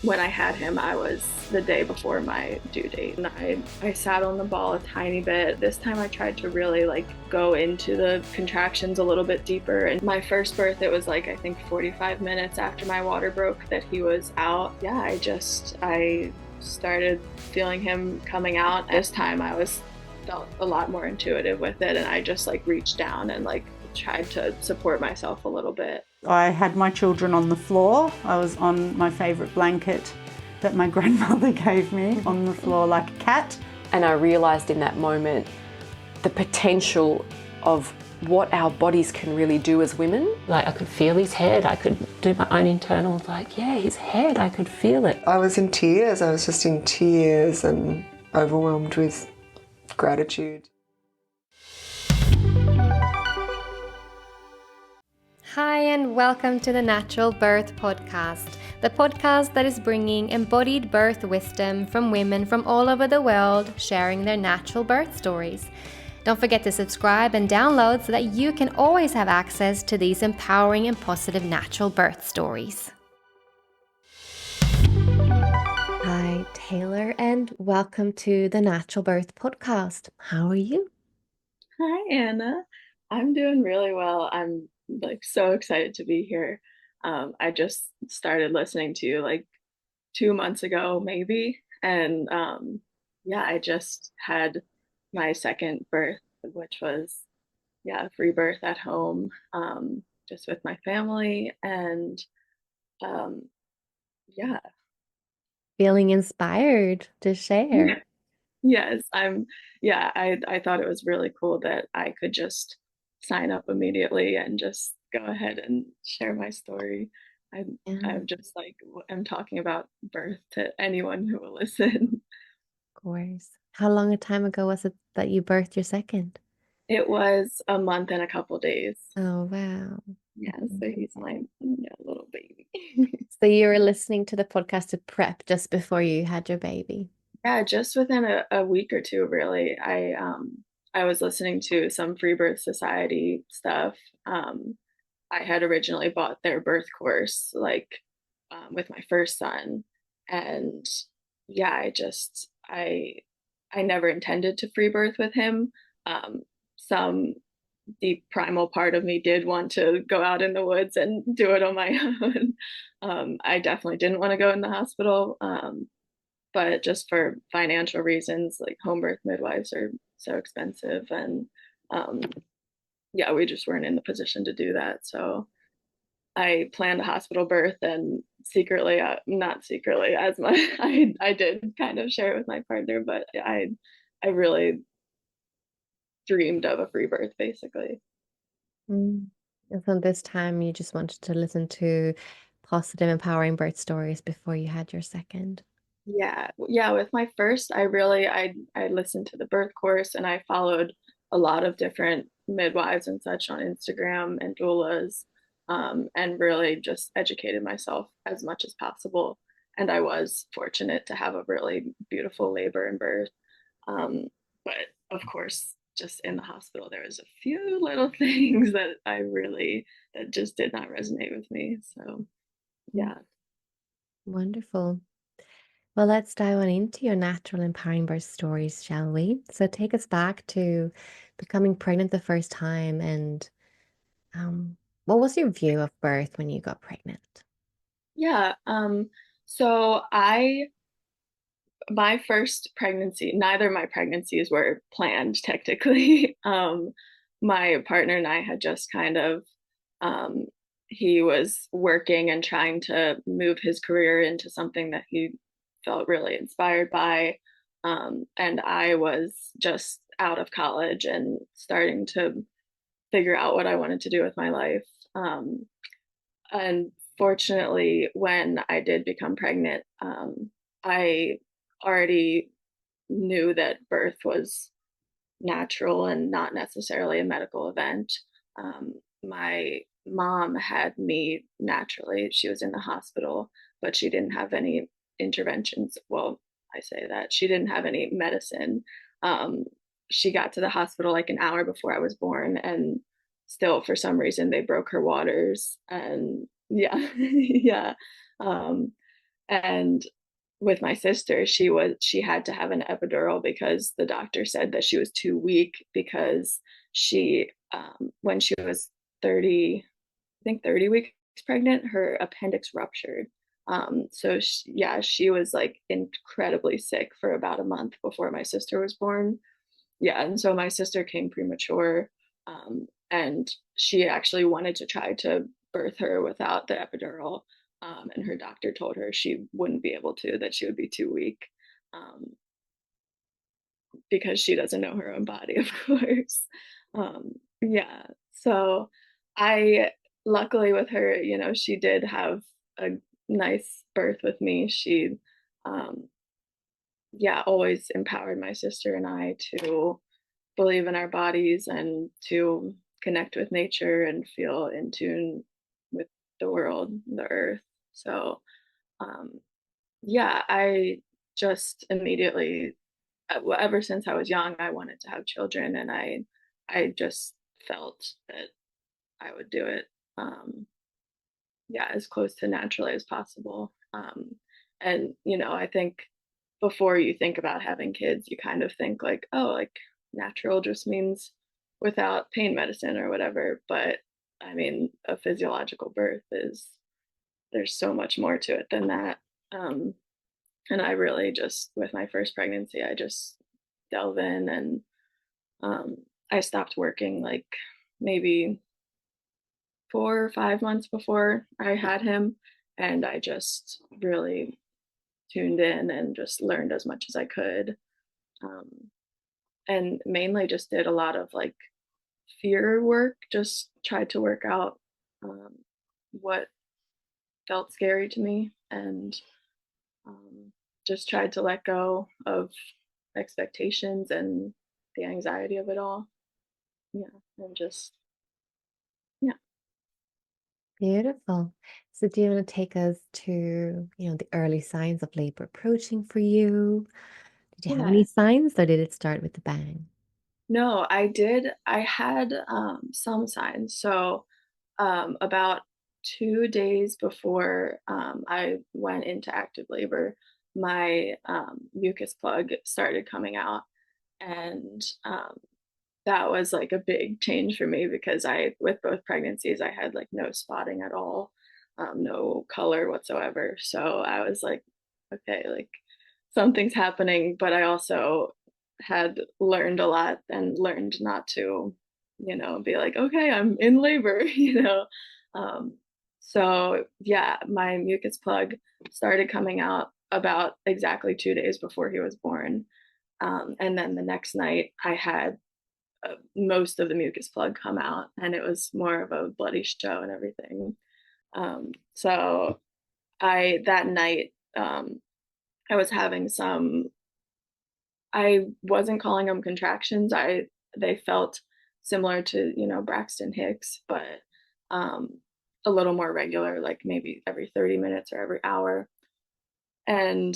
When I had him, I was the day before my due date, and I sat on the ball a tiny bit. This time I tried to really go into the contractions a little bit deeper. And my first birth, it was I think 45 minutes after my water broke that he was out. Yeah, I started feeling him coming out. This time I felt a lot more intuitive with it, and I just reached down and tried to support myself a little bit. I had my children on the floor. I was on my favourite blanket that my grandmother gave me on the floor like a cat. And I realised in that moment the potential of what our bodies can really do as women. I could feel his head, I could do my own internal, yeah, his head, I could feel it. I was in tears, I was just in tears and overwhelmed with gratitude. Hi and welcome to the Natural Birth Podcast, the podcast that is bringing embodied birth wisdom from women from all over the world sharing their natural birth stories. Don't forget to subscribe and download so that you can always have access to these empowering and positive natural birth stories. Hi Taylor, and welcome to the Natural Birth Podcast. How are you? Hi, Anna. I'm doing really well. I'm so excited to be here. I just started listening to you 2 months ago, maybe. And yeah, I just had my second birth, which was, free birth at home, just with my family. And yeah. Feeling inspired to share. Yes, I thought it was really cool that I could just sign up immediately and just go ahead and share my story. I'm just I'm talking about birth to anyone who will listen. Of course. How long a time ago was it that you birthed your second? It was a month and a couple days. Oh, wow. Yeah, so he's my little baby. So you were listening to the podcast to prep just before you had your baby? Yeah, just within a week or two, really. I was listening to some Free Birth Society stuff. I had originally bought their birth course with my first son, and yeah, I never intended to free birth with him. Some deep primal part of me did want to go out in the woods and do it on my own. I definitely didn't want to go in the hospital. But just for financial reasons, home birth midwives are so expensive, and um, yeah, we just weren't in the position to do that. So I planned a hospital birth, and secretly, not secretly, as much, I did kind of share it with my partner, but I really dreamed of a free birth, basically. And so this time you just wanted to listen to positive, empowering birth stories before you had your second. Yeah, with my first, I listened to the birth course, and I followed a lot of different midwives and such on Instagram and doulas, and really just educated myself as much as possible. And I was fortunate to have a really beautiful labor and birth. But of course, just in the hospital, there was a few little things that just did not resonate with me. So yeah. Wonderful. Well, let's dive on into your natural empowering birth stories, shall we? So take us back to becoming pregnant the first time, and what was your view of birth when you got pregnant? Yeah. So my first pregnancy, neither of my pregnancies were planned technically. My partner and I had just kind of, he was working and trying to move his career into something that he felt really inspired by. And I was just out of college and starting to figure out what I wanted to do with my life. And fortunately, when I did become pregnant, I already knew that birth was natural and not necessarily a medical event. My mom had me naturally. She was in the hospital, but she didn't have any interventions. Well, I say that she didn't have any medicine. Um, she got to the hospital like an hour before I was born, and still, for some reason, they broke her waters. And yeah, yeah. Um, And with my sister, she had to have an epidural because the doctor said that she was too weak because she when she was 30, I think 30 weeks pregnant, her appendix ruptured. So yeah, she was like incredibly sick for about a month before my sister was born. Yeah, and so my sister came premature, and she actually wanted to try to birth her without the epidural, and her doctor told her she wouldn't be able to, that she would be too weak, um, because she doesn't know her own body, of course. Yeah, so I luckily with her, she did have a nice birth with me. She, um, yeah, always empowered my sister and I to believe in our bodies and to connect with nature and feel in tune with the world, the earth. So, um, yeah, I just immediately, ever since I was young, I wanted to have children, and I just felt that I would do it. Yeah, as close to naturally as possible. And I think before you think about having kids, you kind of think like, oh, like natural just means without pain medicine or whatever. But I mean, a physiological birth is, there's so much more to it than that. Um, and I really just, with my first pregnancy, I just delve in, and um, I stopped working like maybe 4 or 5 months before I had him, and I just really tuned in and just learned as much as I could, um, and mainly just did a lot of like fear work. Just tried to work out um, what felt scary to me, and um, just tried to let go of expectations and the anxiety of it all. Yeah, and just yeah. Beautiful. So, do you want to take us to, the early signs of labor approaching for you? Did you have Yeah. any signs, or did it start with the bang? No, I did. I had some signs. So, about 2 days before I went into active labor, my mucus plug started coming out. And that was like a big change for me because with both pregnancies, I had like no spotting at all, no color whatsoever. So I was like, okay, like something's happening. But I also had learned a lot and learned not to, be like, okay, I'm in labor, Um, so yeah, my mucus plug started coming out about exactly 2 days before he was born. And then the next night, I had most of the mucus plug come out, and it was more of a bloody show and everything. So that night, I was having some, I wasn't calling them contractions. They felt similar to, Braxton Hicks, but um, a little more regular, like maybe every 30 minutes or every hour. And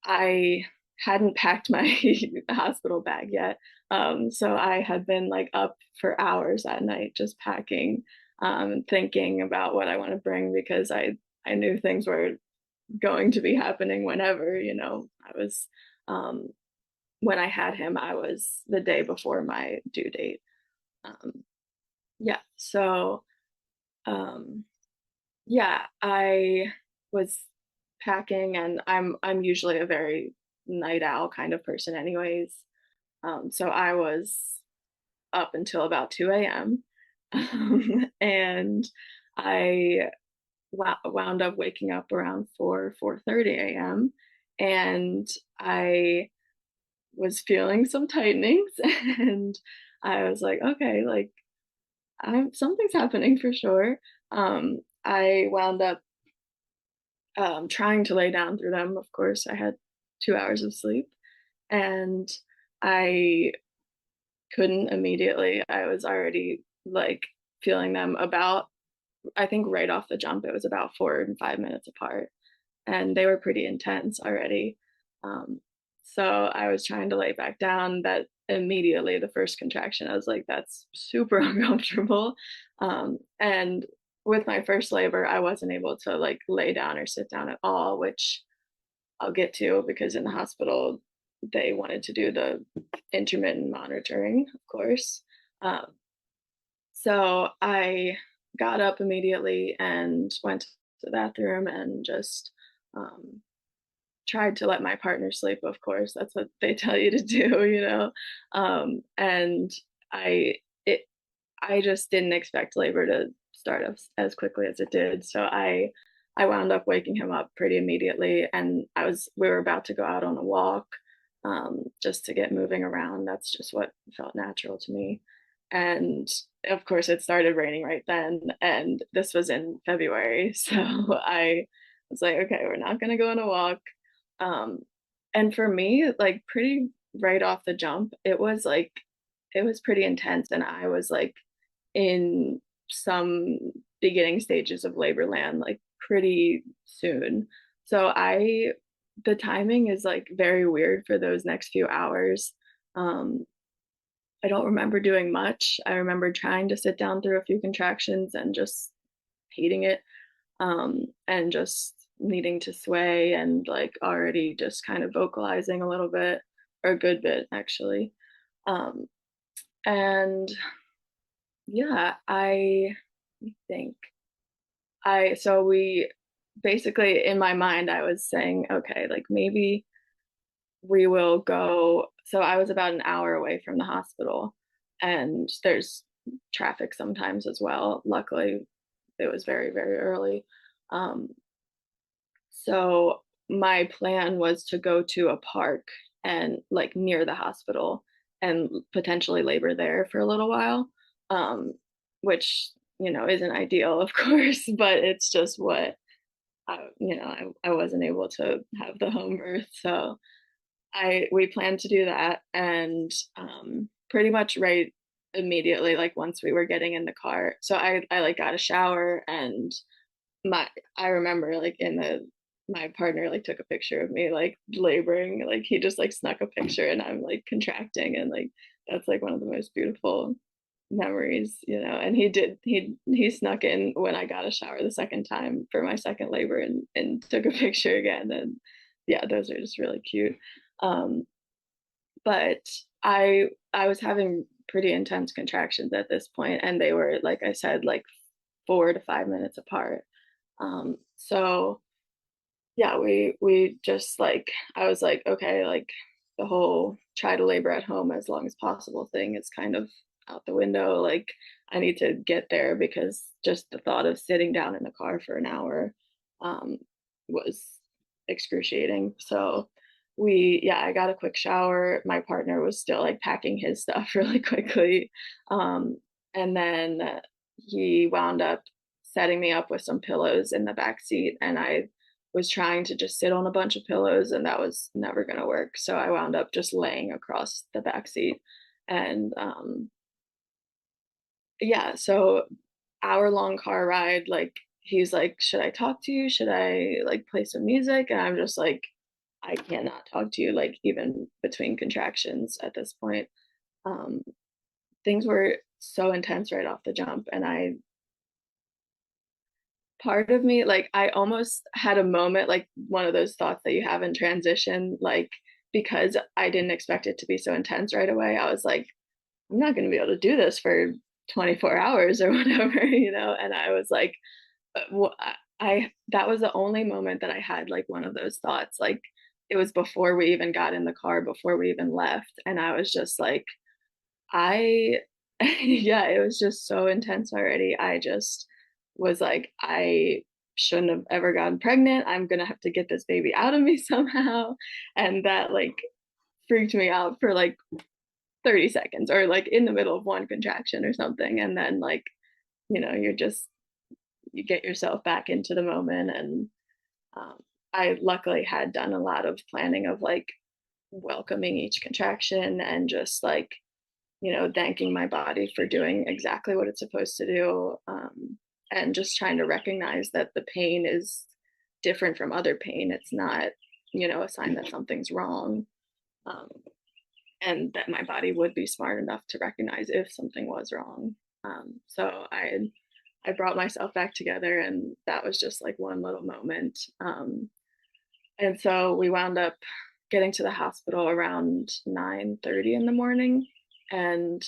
I hadn't packed my hospital bag yet. So I had been like up for hours that night just packing, thinking about what I want to bring because I knew things were going to be happening whenever, I was, when I had him, I was the day before my due date. Um, yeah. So, um, yeah, I was packing, and I'm usually a very night owl kind of person anyways. So I was up until about 2 a.m. And I wound up waking up around 4:30 a.m. and I was feeling some tightenings and I was like, okay, like something's happening for sure. I wound up trying to lay down through them. Of course, I had 2 hours of sleep, and I couldn't immediately. I was already like feeling them about, I think right off the jump, it was about 4 and 5 minutes apart, and they were pretty intense already. Um, so I was trying to lay back down. That immediately, the first contraction, I was like, that's super uncomfortable. And with my first labor, I wasn't able to like lay down or sit down at all, which I'll get to because in the hospital they wanted to do the intermittent monitoring, of course. Um, so I got up immediately and went to the bathroom and just um, tried to let my partner sleep. Of course, that's what they tell you to do, you know. And I it I just didn't expect labor to start up as quickly as it did. So I wound up waking him up pretty immediately, and we were about to go out on a walk, just to get moving around. That's just what felt natural to me. And of course, it started raining right then, and this was in February, so I was like, okay, we're not gonna go on a walk. Um, and for me, like pretty right off the jump, it was pretty intense, and I was like in some beginning stages of labor land, like pretty soon. So the timing is like very weird for those next few hours. Um, I don't remember doing much. I remember trying to sit down through a few contractions and just hating it, and just needing to sway and like already just kind of vocalizing a little bit, or a good bit actually. Um, and yeah, think so we basically, in my mind, I was saying, okay, like maybe we will go. So I was about an hour away from the hospital, and there's traffic sometimes as well. Luckily, it was very, very early. Um, so my plan was to go to a park and like near the hospital and potentially labor there for a little while, um, which, you know, isn't ideal, of course, but it's just what I wasn't able to have the home birth. So we planned to do that, and pretty much right immediately, like once we were getting in the car. So I like got a shower, and my I remember like my partner like took a picture of me like laboring, like he just like snuck a picture, and I'm like contracting, and like that's like one of the most beautiful memories, you know. And he snuck in when I got a shower the second time for my second labor, and took a picture again. And yeah, those are just really cute. um but I was having pretty intense contractions at this point, and they were, like I said, like 4 to 5 minutes apart. So yeah, we just like, I was like, okay, like the whole try to labor at home as long as possible thing is kind of out the window. Like I need to get there, because just the thought of sitting down in the car for an hour um, was excruciating. So I got a quick shower. My partner was still like packing his stuff really quickly. And then he wound up setting me up with some pillows in the back seat, and I was trying to just sit on a bunch of pillows, and that was never going to work. So I wound up just laying across the back seat. And yeah, so hour-long car ride, like he's like, should I talk to you? Should I like play some music? And I'm just like, I cannot talk to you, like even between contractions at this point. Um, Things were so intense right off the jump, and part of me, like I almost had a moment, like one of those thoughts that you have in transition, like because I didn't expect it to be so intense right away. I was like, I'm not going to be able to do this for 24 hours or whatever, you know. And I was like, that was the only moment that I had like one of those thoughts. Like it was before we even got in the car, before we even left, and I was just like, I yeah, it was just so intense already. I just was like, I shouldn't have ever gotten pregnant. I'm gonna have to get this baby out of me somehow. And that like freaked me out for like 30 seconds, or like in the middle of one contraction or something. And then like, you know, you get yourself back into the moment. And um, I luckily had done a lot of planning of like welcoming each contraction, and just like, you know, thanking my body for doing exactly what it's supposed to do, and just trying to recognize that the pain is different from other pain. It's not, you know, a sign that something's wrong, um, and that my body would be smart enough to recognize if something was wrong. So I brought myself back together, and that was just like one little moment. And so we wound up getting to the hospital around 9:30 in the morning, and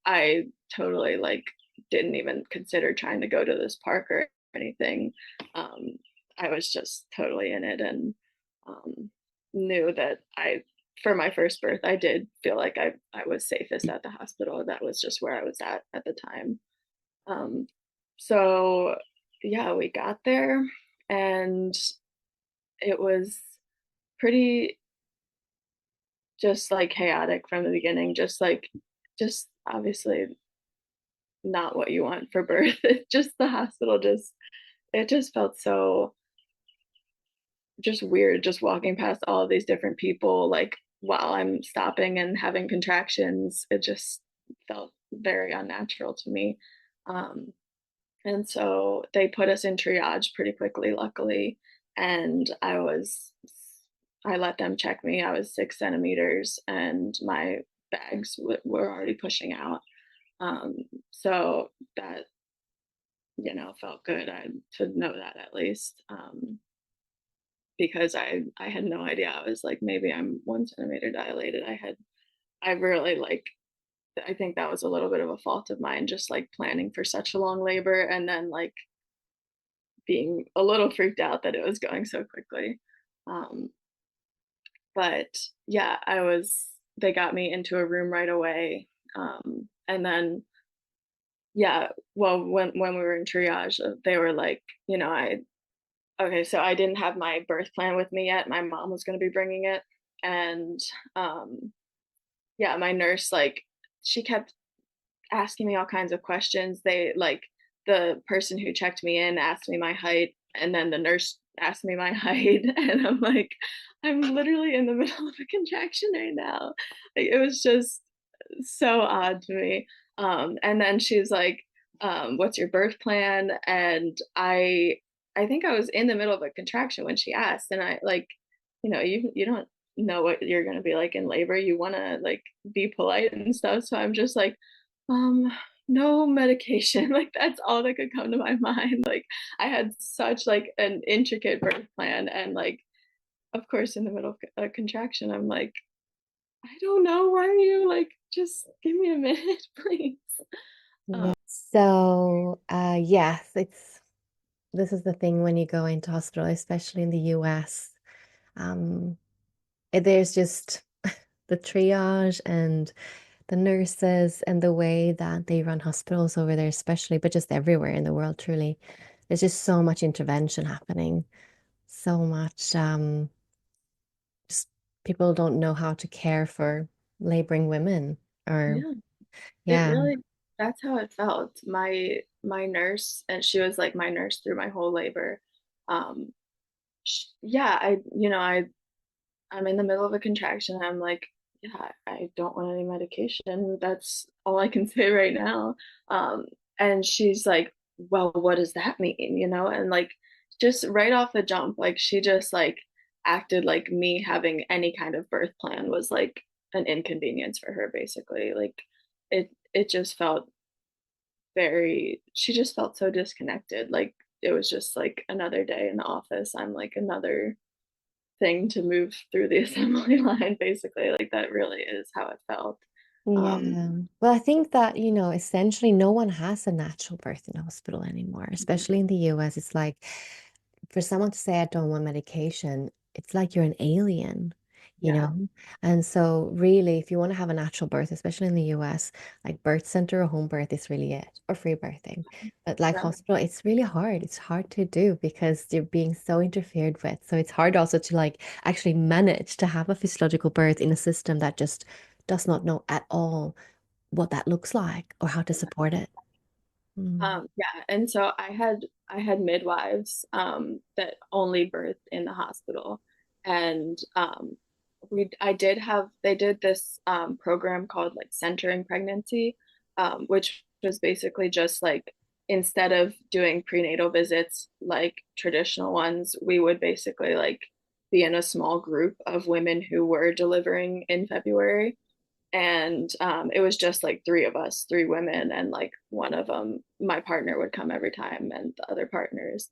I totally like didn't even consider trying to go to this park or anything. Um, I was just totally in it, and um, knew that for my first birth, I did feel like I was safest at the hospital. That was just where I was at the time. Um, so yeah, we got there, and it was pretty just like chaotic from the beginning, just obviously not what you want for birth. It just the hospital just it just felt so just weird just walking past all of these different people like while I'm stopping and having contractions. It just felt very unnatural to me. Um, and so they put us in triage pretty quickly, luckily. And I let them check me. I was 6 centimeters and my bags were already pushing out. Um, so that, felt good to know that at least. Because I had no idea. I was like, maybe I'm 1 centimeter dilated. I really like, I think that was a little bit of a fault of mine, just like planning for such a long labor and then like being a little freaked out that it was going so quickly. Um, but yeah, they got me into a room right away. And then, yeah, well, when we were in triage, they were like, okay, so I didn't have my birth plan with me yet. My mom was going to be bringing it. And yeah, my nurse, like, she kept asking me all kinds of questions. The person who checked me in asked me my height, and then the nurse asked me my height. And I'm like, I'm literally in the middle of a contraction right now. Like, it was just so odd to me. And then she was like, what's your birth plan? And I think I was in the middle of a contraction when she asked, and I like, you don't know what you're gonna be like in labor. You wanna like be polite and stuff. So I'm just like, um, no medication. Like that's all that could come to my mind. Like I had such like an intricate birth plan, and like of course in the middle of a contraction, I'm like, I don't know. Why are you like, just give me a minute, please. Yeah. So, yes, this is the thing when you go into hospital, especially in the US. Um, there's just the triage and the nurses and the way that they run hospitals over there, especially, but just everywhere in the world, truly. There's just so much intervention happening, so much, just people don't know how to care for laboring women or, Yeah, it yeah. really, that's how it felt. My nurse, and she was like my nurse through my whole labor. Um, yeah, I'm in the middle of a contraction. I'm like, yeah, I don't want any medication. That's all I can say right now. Um, and she's like, well, what does that mean? And like, just right off the jump, like she just like acted like me having any kind of birth plan was like an inconvenience for her, basically. Like, it just felt she just felt so disconnected. Like, it was just like another day in the office. I'm like another thing to move through the assembly line, basically. Like that really is how it felt. Um, Yeah. Well, I think that, essentially no one has a natural birth in a hospital anymore, especially in the US. It's like for someone to say, I don't want medication, it's like you're an alien, you yeah, know? And so, really, if you want to have a natural birth, especially in the US, like birth center or home birth is really it, or free birthing. But like yeah. hospital, it's really hard. It's hard to do because you're being so interfered with. So, it's hard also to like actually manage to have a physiological birth in a system that just does not know at all what that looks like or how to support it. Mm. Yeah, and so I had midwives that only birthed in the hospital, and they did this program called like centering pregnancy, which was basically just like instead of doing prenatal visits like traditional ones, we would basically like be in a small group of women who were delivering in February. and it was just like three of us, three women, and like one of them, my partner would come every time, and the other partners.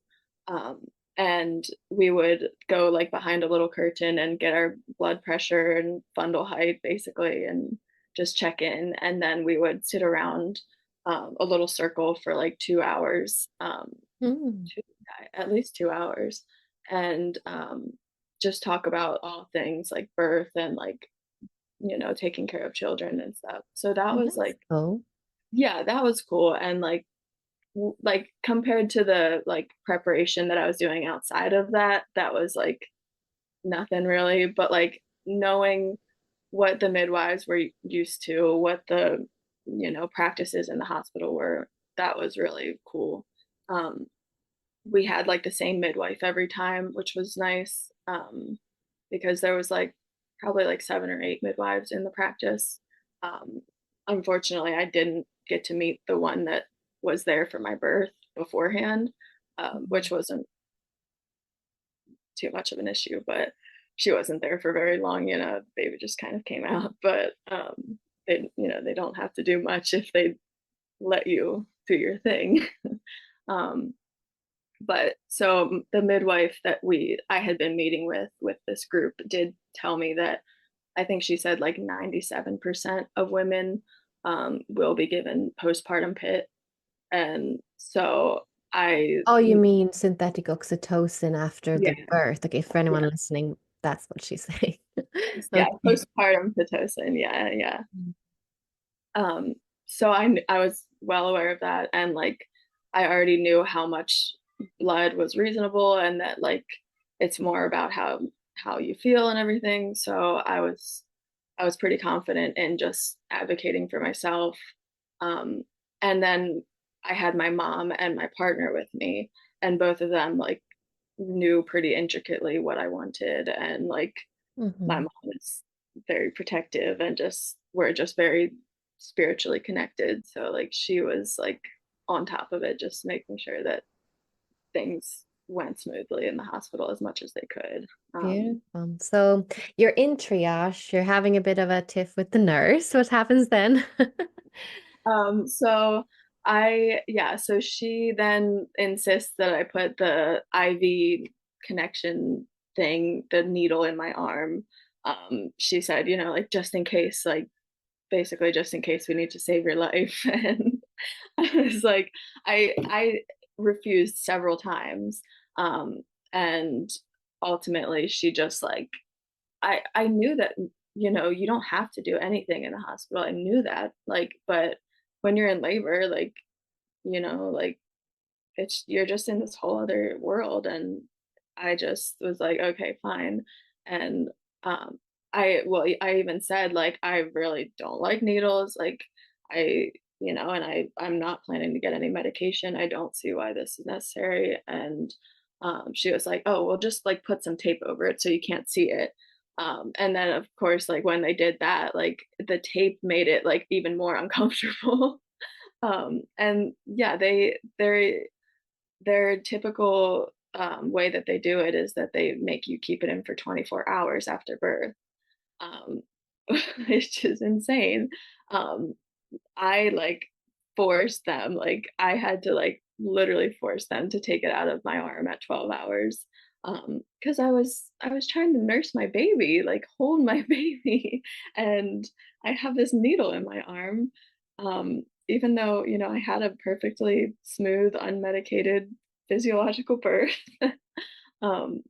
Um, and we would go like behind a little curtain and get our blood pressure and fundal height basically, and just check in. And then we would sit around a little circle for like 2 hours, Mm. two, at least 2 hours, and just talk about all things like birth and like, taking care of children and stuff. So that was That's like, cool. yeah, that was cool. And like, like compared to the like preparation that I was doing outside of that, that was like nothing really. But like knowing what the midwives were used to, what the, practices in the hospital were, that was really cool. Um, we had like the same midwife every time, which was nice, because there was like probably like 7 or 8 midwives in the practice. Um, Unfortunately, I didn't get to meet the one that was there for my birth beforehand, which wasn't too much of an issue, but she wasn't there for very long. Baby just kind of came out, but they don't have to do much if they let you do your thing. um, but so the midwife that I had been meeting with this group did tell me that I think she said like 97% of women will be given postpartum PIT. And so I, Oh, you mean synthetic oxytocin after yeah, the birth? Okay, for anyone yeah, listening, that's what she's saying. yeah, Okay. postpartum Pitocin. Yeah, yeah. Um, so I was well aware of that, and like I already knew how much blood was reasonable, and that like it's more about how you feel and everything. So I was pretty confident in just advocating for myself. Um, and then I had my mom and my partner with me, and both of them like knew pretty intricately what I wanted, and like my Hmm. mom is very protective, and just we're just very spiritually connected. So like she was like on top of it, just making sure that things went smoothly in the hospital as much as they could. Beautiful. So you're in triage, you're having a bit of a tiff with the nurse. What happens then? So so she then insists that I put the IV connection thing, the needle in my arm. She said, like just in case, like basically just in case we need to save your life. And I was like, I refused several times. And ultimately she just like, I knew that, you don't have to do anything in the hospital. I knew that, like, but when you're in labor, like, like you're just in this whole other world. And I just was like, okay, fine. And um I even said like I really don't like needles. Like I, and I'm not planning to get any medication. I don't see why this is necessary. And she was like, oh, well, just like put some tape over it so you can't see it. And then of course, like when they did that, like the tape made it like even more uncomfortable. And yeah, their typical way that they do it is that they make you keep it in for 24 hours after birth, um, which is insane. Um, I like forced them, like I had to like literally force them to take it out of my arm at 12 hours, because I was trying to nurse my baby, like hold my baby, and I have this needle in my arm, even though I had a perfectly smooth unmedicated physiological birth. um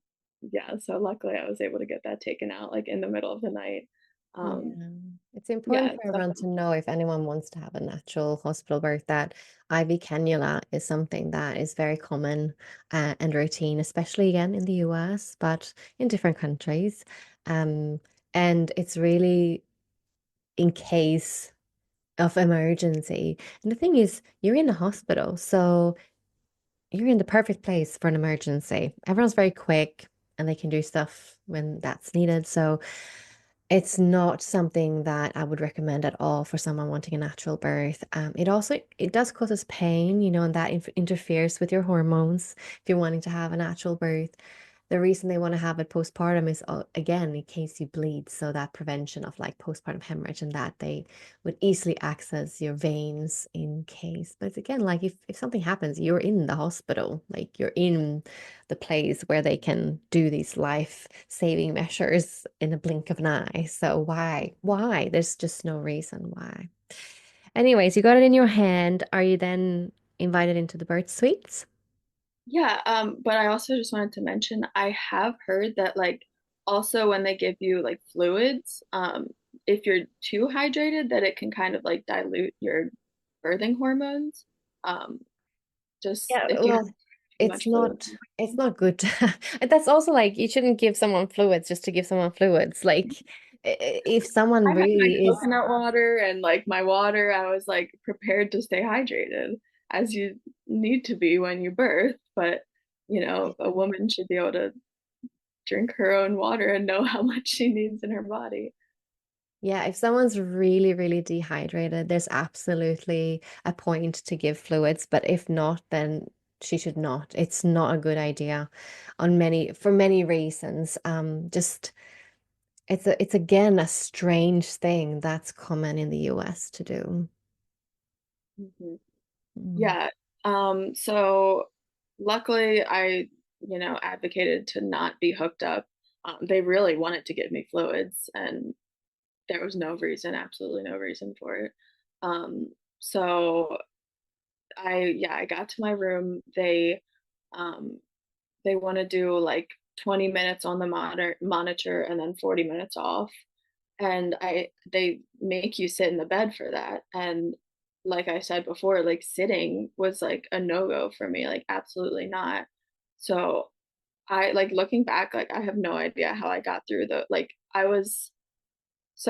yeah, so luckily I was able to get that taken out like in the middle of the night. um Yeah, it's important yeah, for so everyone to know if anyone wants to have a natural hospital birth that IV cannula is something that is very common and routine, especially again in the US, but in different countries. Um, and it's really in case of emergency. And the thing is, you're in a hospital, so you're in the perfect place for an emergency. Everyone's very quick and they can do stuff when that's needed. So it's not something that I would recommend at all for someone wanting a natural birth. It does cause us pain, and that interferes with your hormones if you're wanting to have a natural birth. the reason they want to have it postpartum is again in case you bleed, so that prevention of like postpartum hemorrhage, and that they would easily access your veins in case. But again, like if something happens, you're in the hospital, like you're in the place where they can do these life-saving measures in a blink of an eye. So why there's just no reason why. Anyways, you got it in your hand. Are you then invited into the birth suites? Yeah, but I also just wanted to mention I have heard that like also when they give you like fluids, if you're too hydrated, that it can kind of like dilute your birthing hormones. Um, just Yeah, if you have well, too it's much fluid. not good. And that's also like you shouldn't give someone fluids just to give someone fluids. Like if someone I had my really is, coconut water and like my water, I was like prepared to stay hydrated as you need to be when you birth, but a woman should be able to drink her own water and know how much she needs in her body. yeah, if someone's really, really dehydrated, there's absolutely a point to give fluids, but if not, then she should not. It's not a good idea for many reasons. Just it's again a strange thing that's common in the US to do. Mhm. Mm. Yeah. So luckily I advocated to not be hooked up. They really wanted to give me fluids and there was no reason, absolutely no reason for it. So I got to my room. Um, they want to do like 20 minutes on the monitor and then 40 minutes off. And they make you sit in the bed for that. And like I said before, like sitting was like a no-go for me, like absolutely not. So I like looking back, like I have no idea how I got through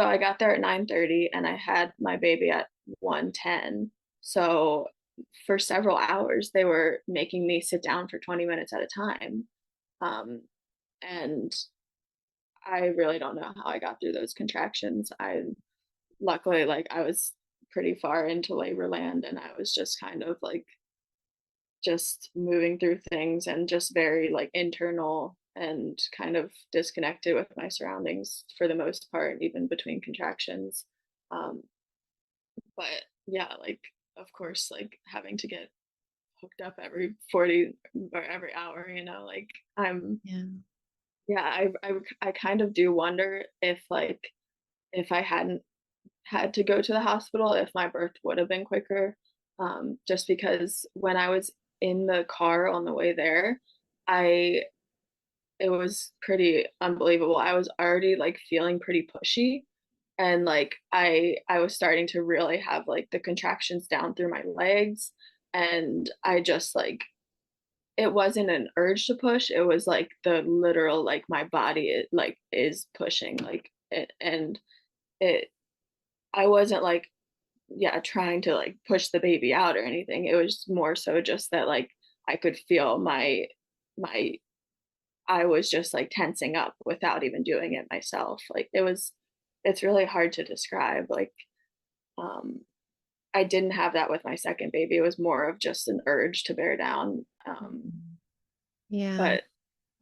I got there at 9:30 and I had my baby at 1:10. So for several hours they were making me sit down for 20 minutes at a time. Um, and I really don't know how I got through those contractions. I luckily like I was pretty far into labor land and I was just kind of like just moving through things and just very like internal and kind of disconnected with my surroundings for the most part, even between contractions. Um, but yeah, like of course, like having to get hooked up every 40 or every hour, like I'm Yeah. yeah, I kind of do wonder if like if I hadn't had to go to the hospital, if my birth would have been quicker. Just because when I was in the car on the way there, I it was pretty unbelievable. I was already like feeling pretty pushy and like I was starting to really have like the contractions down through my legs and I just like it wasn't an urge to push, it was like the literal like my body like is pushing like it and it I wasn't like yeah, trying to like push the baby out or anything. It was more so just that like I could feel my I was just like tensing up without even doing it myself. Like it's really hard to describe. Like um I didn't have that with my second baby. It was more of just an urge to bear down. Yeah. But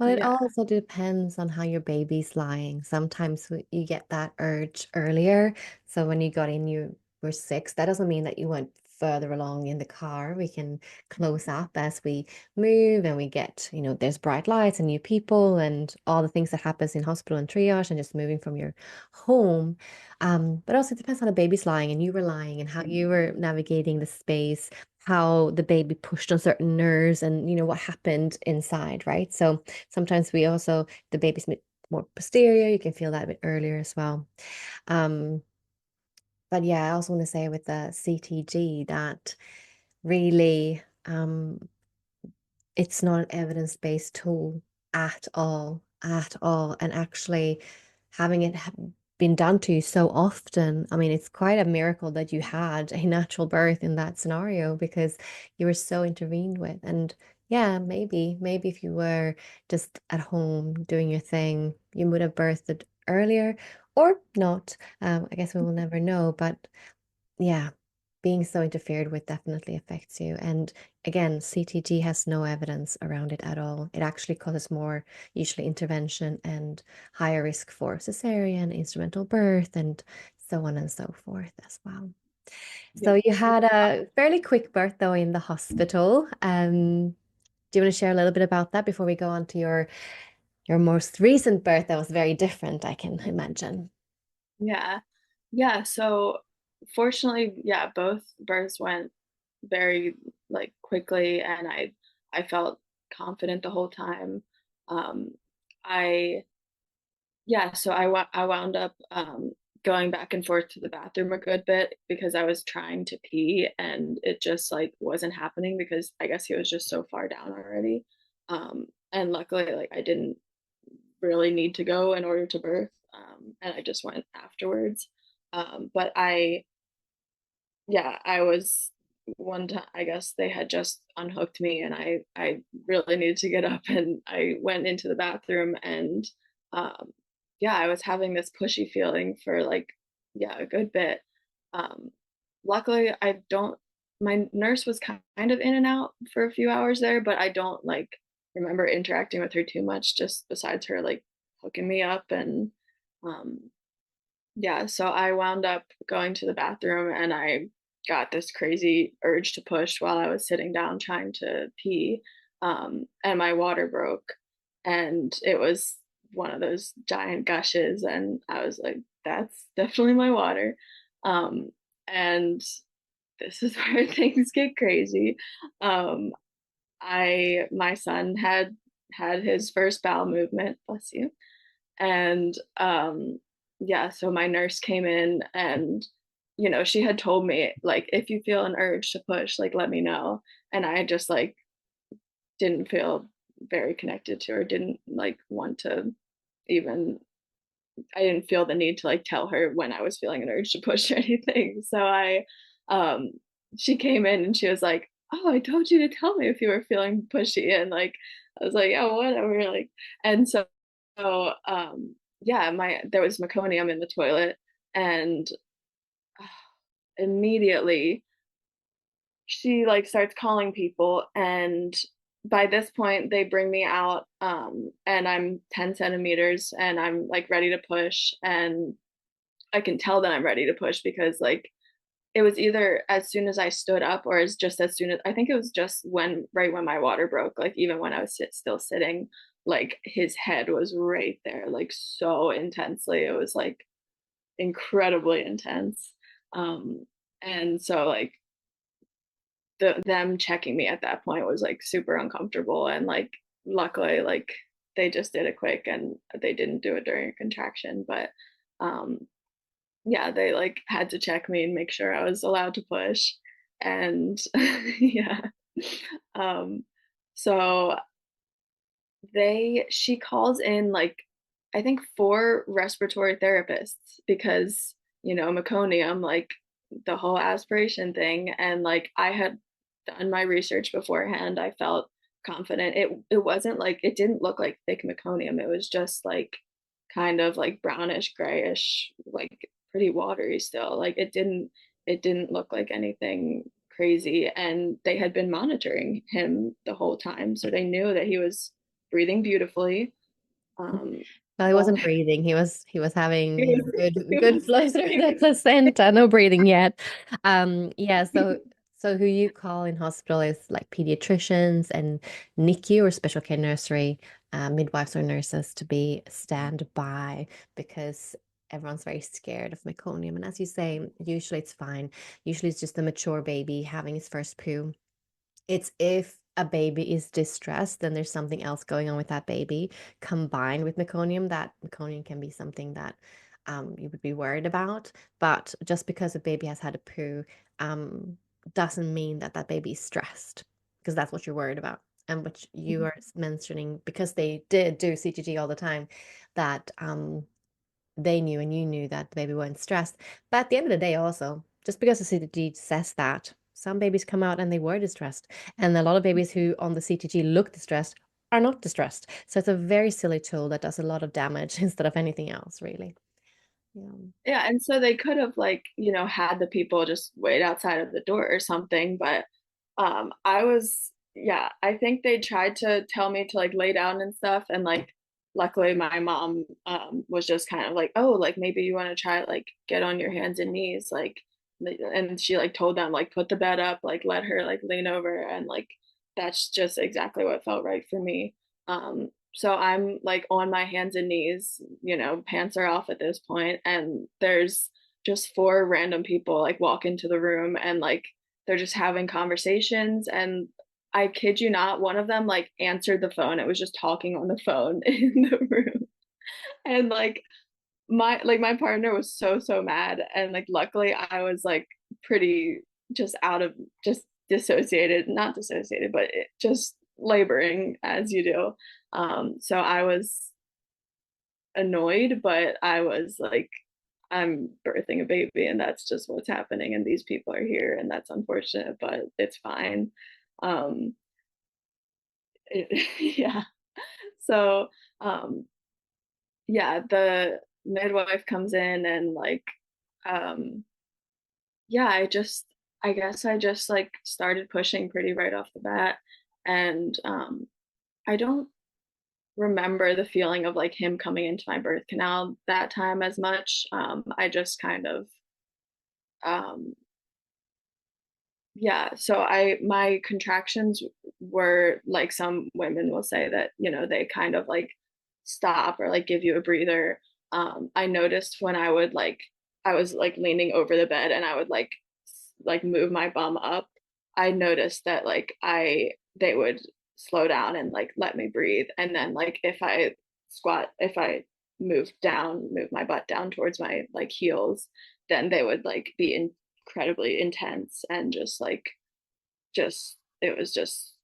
Well, it yeah. also depends on how your baby's lying. Sometimes you get that urge earlier. So when you got in, you were 6. That doesn't mean that you went further along in the car. We can close up as we move and we get, there's bright lights and new people and all the things that happens in hospital and triage and just moving from your home. But also it depends on the baby's lying and you were lying and how you were navigating the space, how the baby pushed on certain nerves and what happened inside, right? So sometimes the baby's a bit more posterior, you can feel that a bit earlier as well. Um, but yeah, I also want to say with the CTG that really it's not an evidence-based tool at all. And actually having it been done to you so often, I mean, it's quite a miracle that you had a natural birth in that scenario because you were so intervened with. And yeah, maybe if you were just at home doing your thing, you would have birthed earlier or not. I guess we will never know, but yeah. being so interfered with definitely affects you. And again, CTG has no evidence around it at all. It actually causes more, usually, intervention and higher risk for cesarean, instrumental birth, and so on and so forth as well. So Yeah. you had a fairly quick birth though in the hospital. Do you want to share a little bit about that before we go on to your most recent birth that was very different, I can imagine? Yeah. Yeah. So fortunately, yeah, both births went very like quickly, and I felt confident the whole time. Um, I Yeah, so I wound up going back and forth to the bathroom a good bit because I was trying to pee and it just like wasn't happening because I guess he was just so far down already. And luckily, like I didn't really need to go in order to birth, and I just went afterwards. But yeah, I was one time, I guess they had just unhooked me and I really needed to get up and I went into the bathroom and um yeah, I was having this pushy feeling for like yeah, a good bit. Um Luckily I don't my nurse was kind of in and out for a few hours there, but I don't like remember interacting with her too much just besides her like hooking me up and um yeah, so I wound up going to the bathroom and I got this crazy urge to push while I was sitting down trying to pee. And my water broke. And it was one of those giant gushes. And I was like, that's definitely my water. And this is where things get crazy. Um, my son had his first bowel movement, bless you, and yeah, so my nurse came in and she had told me like if you feel an urge to push, like let me know. And I just like didn't feel very connected to her, didn't like want to even I didn't feel the need to like tell her when I was feeling an urge to push or anything. So I um she came in and she was like, "Oh, I told you to tell me if you were feeling pushy." And like I was like, "Yeah, whatever." Like and so yeah, my there was meconium in the toilet and immediately she like starts calling people and by this point they bring me out and I'm 10 centimeters and I'm like ready to push and I can tell that I'm ready to push because like it was either as soon as I stood up or as just as soon as I think it was just when right when my water broke, like even when I was still sitting, like his head was right there, like so intensely. It was like incredibly intense. Um, and so like them checking me at that point was like super uncomfortable and like luckily like they just did it quick and they didn't do it during a contraction, but um yeah, they like had to check me and make sure I was allowed to push. And yeah. Um, so she calls in like I think four respiratory therapists because, meconium, like the whole aspiration thing. And like I had done my research beforehand. I felt confident. It wasn't like it didn't look like thick meconium. It was just like kind of like brownish grayish, like pretty watery still. Like it didn't look like anything crazy. And they had been monitoring him the whole time. So they knew that he was breathing beautifully. Um, Well, he but wasn't breathing. He was having, he good was flow through the placenta. No breathing yet. Yeah. So who you call in hospital is like pediatricians and NICU or special care nursery, midwives or nurses to be standby because everyone's very scared of meconium. And as you say, usually it's fine. Usually it's just a mature baby having his first poo. It's if a baby is distressed, then there's something else going on with that baby combined with meconium. That meconium can be something that you would be worried about. But just because a baby has had a poo doesn't mean that that baby is stressed because that's what you're worried about. And what you are mentioning, because they did do CGG all the time, that they knew and you knew that the baby weren't stressed. But at the end of the day, also, just because the CTG says that, some babies come out and they were distressed. And a lot of babies who on the CTG look distressed are not distressed. So it's a very silly tool that does a lot of damage instead of anything else, really. Yeah, and so they could have like, had the people just wait outside of the door or something, but I was yeah, I think they tried to tell me to like lay down and stuff, and like luckily my mom was just kind of like, "Oh, like maybe you want to try like get on your hands and knees," like and she like told them like put the bed up, like let her like lean over, and like that's just exactly what felt right for me. So I'm like on my hands and knees, pants are off at this point, and there's just four random people like walk into the room, and like they're just having conversations, and I kid you not, one of them like answered the phone. It was just talking on the phone in the room. And like my partner was so mad, and like luckily I was like pretty just out of just dissociated, not dissociated, but just laboring as you do. So I was annoyed, but I was like, I'm birthing a baby and that's just what's happening, and these people are here, and that's unfortunate, but it's fine. Um yeah. So um yeah, the midwife comes in, and like yeah, I guess I just like started pushing pretty right off the bat, and I don't remember the feeling of like him coming into my birth canal that time as much. I just kind of um yeah, so my contractions were like some women will say that, they kind of like stop or like give you a breather. I noticed when I was like leaning over the bed, and I would like move my bum up. I noticed that like they would slow down and like let me breathe. And then like if I move my butt down towards my like heels, then they would like be incredibly intense, and just it was just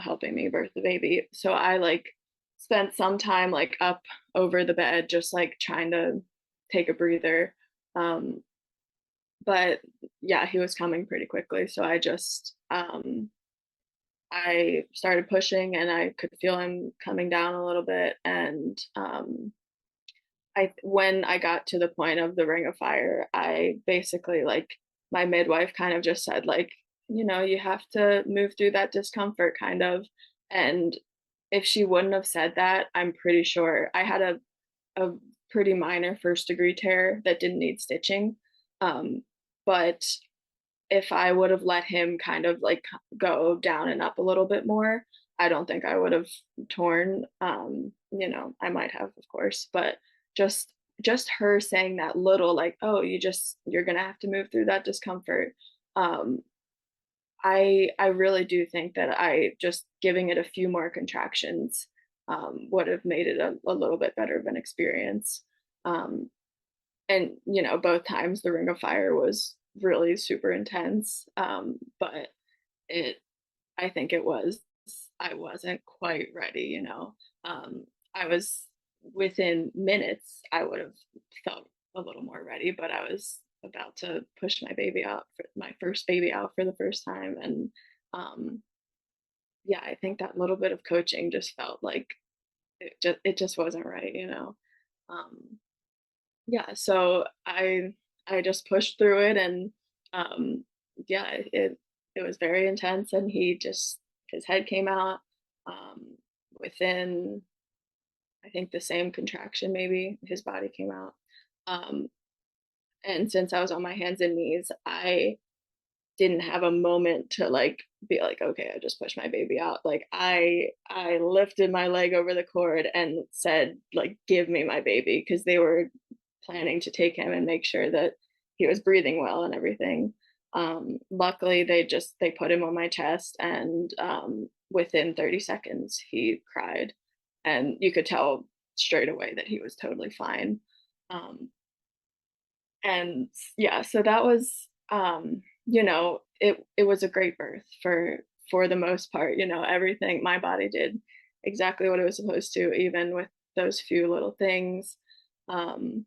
helping me birth the baby. So I like spent some time like up over the bed, just like trying to take a breather. But yeah, he was coming pretty quickly, so I started pushing, and I could feel him coming down a little bit. And I when I got to the point of the ring of fire, I basically like my midwife kind of just said like, you have to move through that discomfort kind of. And if she wouldn't have said that, I'm pretty sure I had a pretty minor first degree tear that didn't need stitching. But if I would have let him kind of like go down and up a little bit more, I don't think I would have torn. I might have, of course, but just just her saying that little like, oh, you're gonna have to move through that discomfort. Um, I really do think that I just giving it a few more contractions would have made it a little bit better of an experience. Um, and both times the ring of fire was really super intense, but it I think it was I wasn't quite ready. I was within minutes I would have felt a little more ready, but I was about to push my first baby out for the first time. And um yeah, I think that little bit of coaching just felt like it just wasn't right. um yeah, so I just pushed through it, and um yeah, it was very intense, and his head came out within I think the same contraction, maybe his body came out. um and since I was on my hands and knees, I didn't have a moment to like be like, okay, I just pushed my baby out. Like I lifted my leg over the cord and said like, give me my baby, because they were planning to take him and make sure that he was breathing well and everything. Luckily they put him on my chest, and within 30 seconds he cried, and you could tell straight away that he was totally fine. um, and yeah, so that was it was a great birth for the most part. Everything, my body did exactly what it was supposed to, even with those few little things. um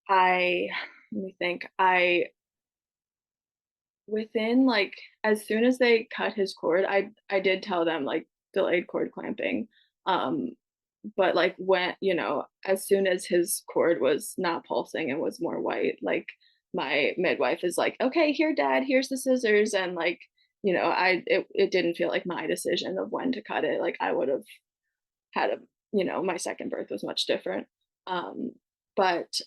I let me think. I Within like as soon as they cut his cord, I did tell them like delayed cord clamping. um but like when, as soon as his cord was not pulsing and was more white, like my midwife is like, okay, here, dad, here's the scissors. And like, it didn't feel like my decision of when to cut it. Like I would have had my second birth was much different. Um, but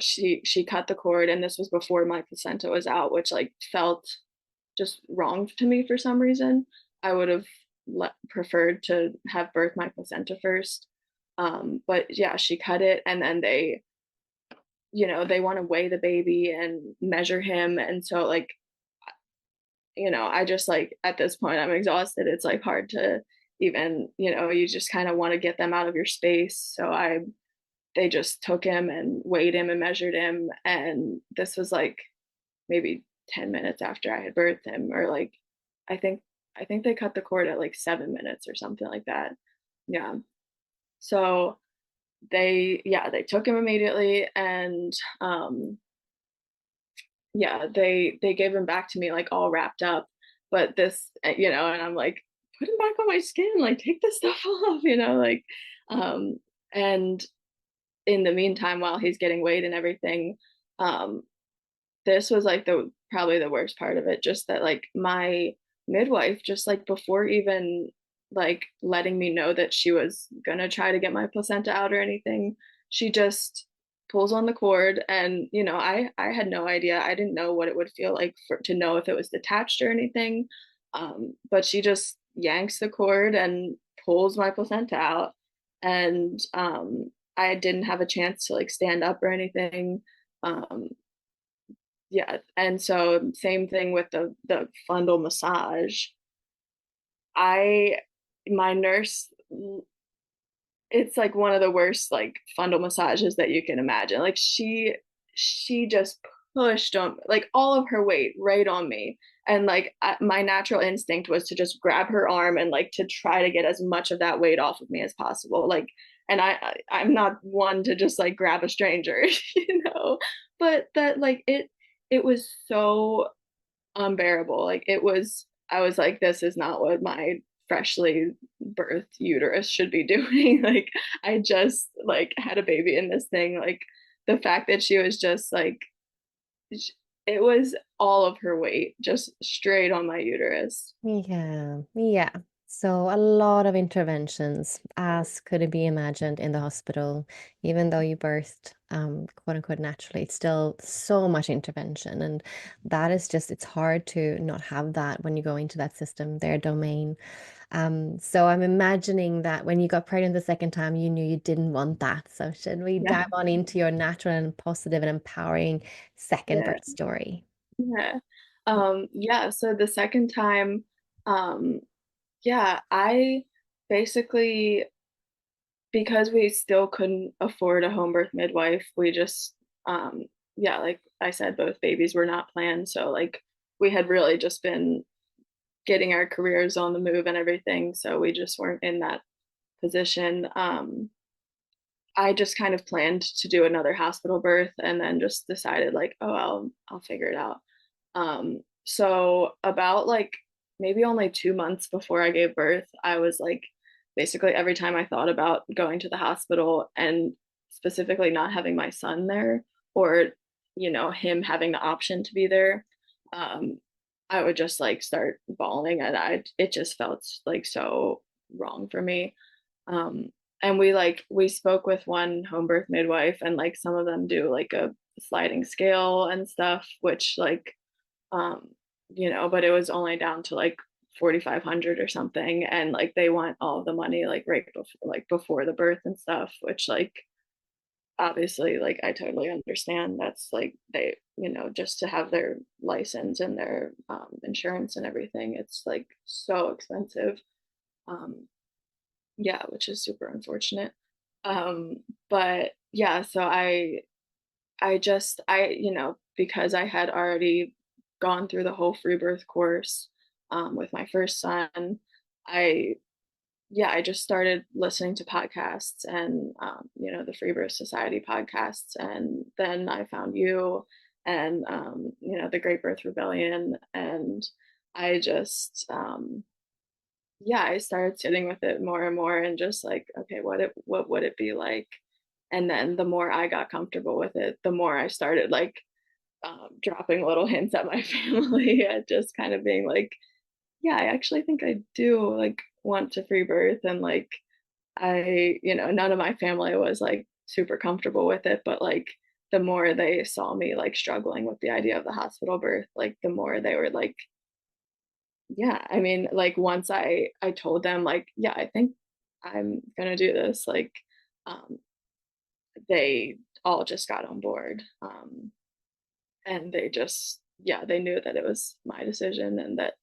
she cut the cord, and this was before my placenta was out, which like felt just wrong to me for some reason. I would have preferred to have birthed my placenta first. But yeah, she cut it, and then they want to weigh the baby and measure him. And so like, I just like at this point I'm exhausted. It's like hard to even, you just kind of want to get them out of your space. So they just took him and weighed him and measured him. And this was like maybe 10 minutes after I had birthed him, or like, I think, I think they cut the cord at like 7 minutes or something like that. Yeah. So they took him immediately, and they gave him back to me like all wrapped up. But this, and I'm like, put him back on my skin, like take this stuff off, like, um, and in the meantime, while he's getting weighed and everything, um, this was like probably the worst part of it, just that like my midwife, just like before even like letting me know that she was gonna try to get my placenta out or anything, she just pulls on the cord. And I had no idea. I didn't know what it would feel like to know if it was detached or anything. But she just yanks the cord and pulls my placenta out. And I didn't have a chance to like stand up or anything. um, yeah, and so same thing with the fundal massage. I my nurse, it's like one of the worst like fundal massages that you can imagine. Like she just pushed on like all of her weight right on me. And like my natural instinct was to just grab her arm and like to try to get as much of that weight off of me as possible. Like, and I'm not one to just like grab a stranger, but that like it was so unbearable. Like I was like, this is not what my freshly birthed uterus should be doing. Like I just like had a baby in this thing. Like the fact that she was just like, it was all of her weight just straight on my uterus. Yeah, yeah. So a lot of interventions, as could be imagined in the hospital. Even though you birthed, quote unquote, naturally, it's still so much intervention, and that is just it's hard to not have that when you go into that system, their domain. So I'm imagining that when you got pregnant the second time, you knew you didn't want that. So should we Yeah, dive on into your natural and positive and empowering second yeah, birth story? yeah. Yeah, so the second time, um, yeah, I basically, because we still couldn't afford a home birth midwife, we just, yeah, like I said, both babies were not planned. So like we had really just been getting our careers on the move and everything. So we just weren't in that position. I just kind of planned to do another hospital birth, and then just decided like, oh, I'll figure it out. So about like maybe only 2 months before I gave birth, I was like, basically every time I thought about going to the hospital, and specifically not having my son there, or him having the option to be there, um, I would just like start bawling, and it just felt like so wrong for me. Um, and we spoke with one home birth midwife, and like some of them do like a sliding scale and stuff, which like, um, but it was only down to like 4,500 or something, and like they want all of the money like before the birth and stuff, which like obviously like I totally understand. That's like they, just to have their license and their insurance and everything, it's like so expensive. Um, yeah, which is super unfortunate. But yeah, so because I had already gone through the whole free birth course with my first son, I I just started listening to podcasts, and the Free Birth Society podcasts, and then I found you, and the Great Birth Rebellion, and I just yeah, I started sitting with it more and more and just like, okay, what would it be like? And then the more I got comfortable with it, the more I started like dropping little hints at my family and just kind of being like, yeah, I actually think I do like want to free birth. And like, none of my family was like super comfortable with it, but like the more they saw me like struggling with the idea of the hospital birth, like the more they were like, yeah, I mean, like once I told them like, yeah, I think I'm gonna do this, like um they all just got on board. And they just, yeah, they knew that it was my decision and that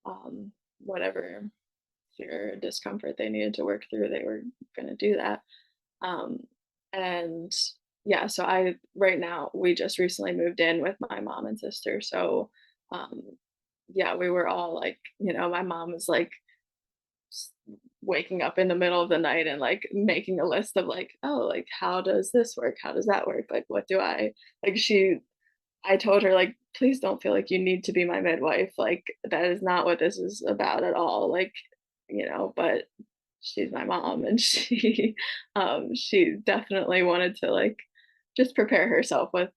um whatever fear or discomfort they needed to work through, they were gonna do that. Um and yeah, so I right now we just recently moved in with my mom and sister. So um yeah, we were all like, my mom was like waking up in the middle of the night and like making a list of like, oh, like how does this work, how does that work, like what do I like she I told her like, please don't feel like you need to be my midwife, like that is not what this is about at all, like but she's my mom and she definitely wanted to like just prepare herself with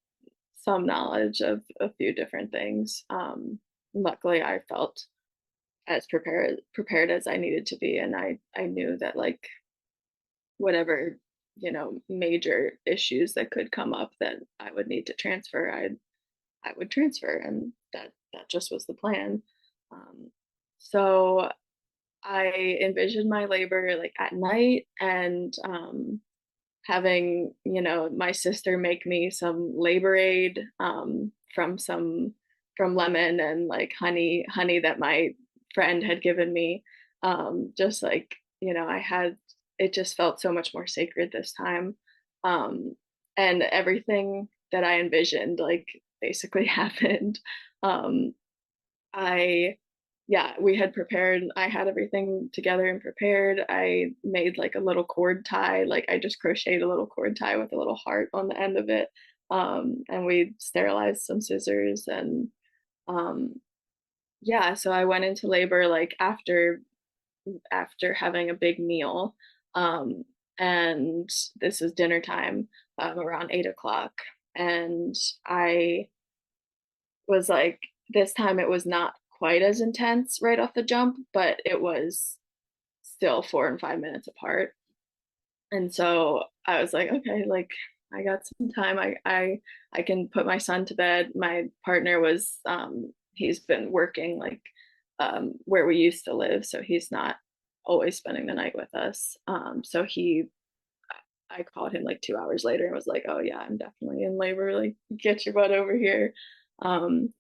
some knowledge of a few different things. Luckily I felt as prepared as I needed to be, and I knew that like whatever major issues that could come up that I would need to transfer, I would transfer, and that just was the plan. So I envisioned my labor like at night, and having my sister make me some labor aid from lemon and like honey that my friend had given me. Just like I had it just felt so much more sacred this time. um, and everything that I envisioned like basically happened. um, I Yeah, we had prepared, I had everything together and prepared. I made like a little cord tie, like I just crocheted a little cord tie with a little heart on the end of it. And we sterilized some scissors and um yeah, so I went into labor like after having a big meal. Um and this was dinner time, around 8 o'clock. And I was like, this time it was not quite as intense right off the jump, but it was still 4 and 5 minutes apart. And so I was like, okay, like I got some time. I can put my son to bed. My partner was he's been working like where we used to live, so he's not always spending the night with us. So I called him like 2 hours later and was like, oh yeah, I'm definitely in labor. Like, get your butt over here. Um,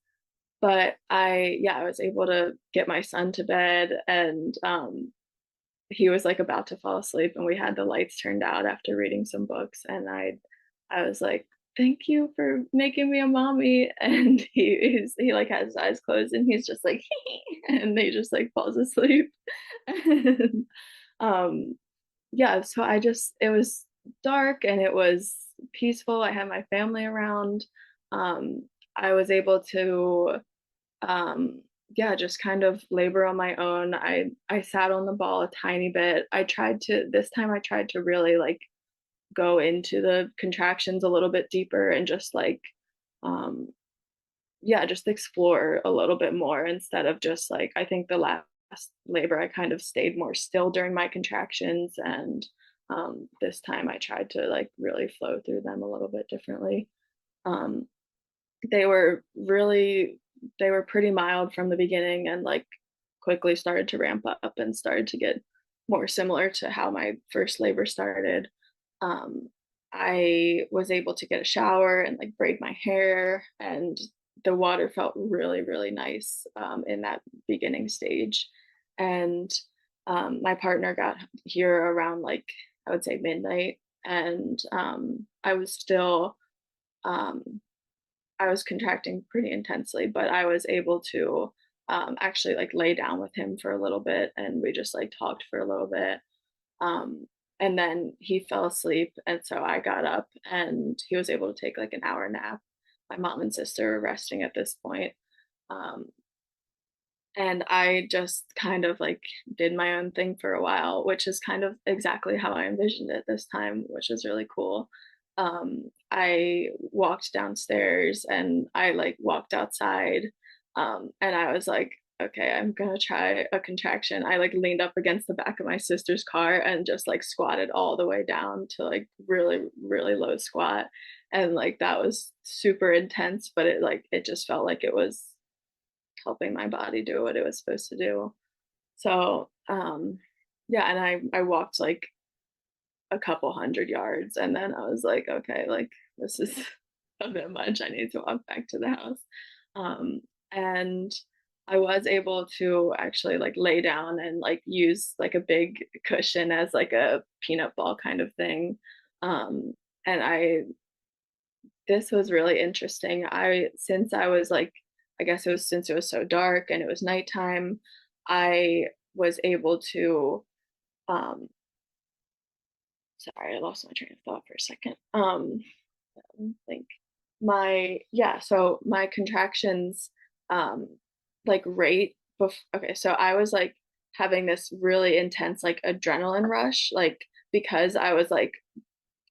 but I was able to get my son to bed, and he was like about to fall asleep, and we had the lights turned out after reading some books. And I was like, thank you for making me a mommy. And he like has his eyes closed and he's just like and he just like falls asleep. And um yeah, so it was dark and it was peaceful. I had my family around. I was able to yeah, just kind of labor on my own. I sat on the ball a tiny bit. I tried to really like go into the contractions a little bit deeper and just like um yeah, just explore a little bit more instead of just like, I think the last labor I kind of stayed more still during my contractions. And this time I tried to like really flow through them a little bit differently. um they were really they were pretty mild from the beginning and like quickly started to ramp up and started to get more similar to how my first labor started. um, I was able to get a shower and like braid my hair, and the water felt really really nice in that beginning stage. And my partner got here around like I would say midnight. And um, I was contracting pretty intensely, but I was able to actually like lay down with him for a little bit, and we just like talked for a little bit. Um, and then he fell asleep, and so I got up, and he was able to take like an hour nap. My mom and sister were resting at this point. Um, and I just kind of like did my own thing for a while, which is kind of exactly how I envisioned it this time, which is really cool. I walked downstairs and I like walked outside, and I was like, okay, I'm gonna try a contraction. I like leaned up against the back of my sister's car and just like squatted all the way down to like really, really low squat. And like that was super intense, but it just felt like it was helping my body do what it was supposed to do. So, yeah, and I walked like a couple hundred yards and then I was like, okay, like this is a bit much. I need to walk back to the house. And I was able to actually like lay down and like use like a big cushion as like a peanut ball kind of thing. Um, and I This was really interesting. Since I was like, I guess it was since it was so dark and it was nighttime, I was able to, um, sorry, I lost my train of thought for a second. Think yeah, so my contractions, um, like okay, so I was like having this really intense like adrenaline rush, like because I was like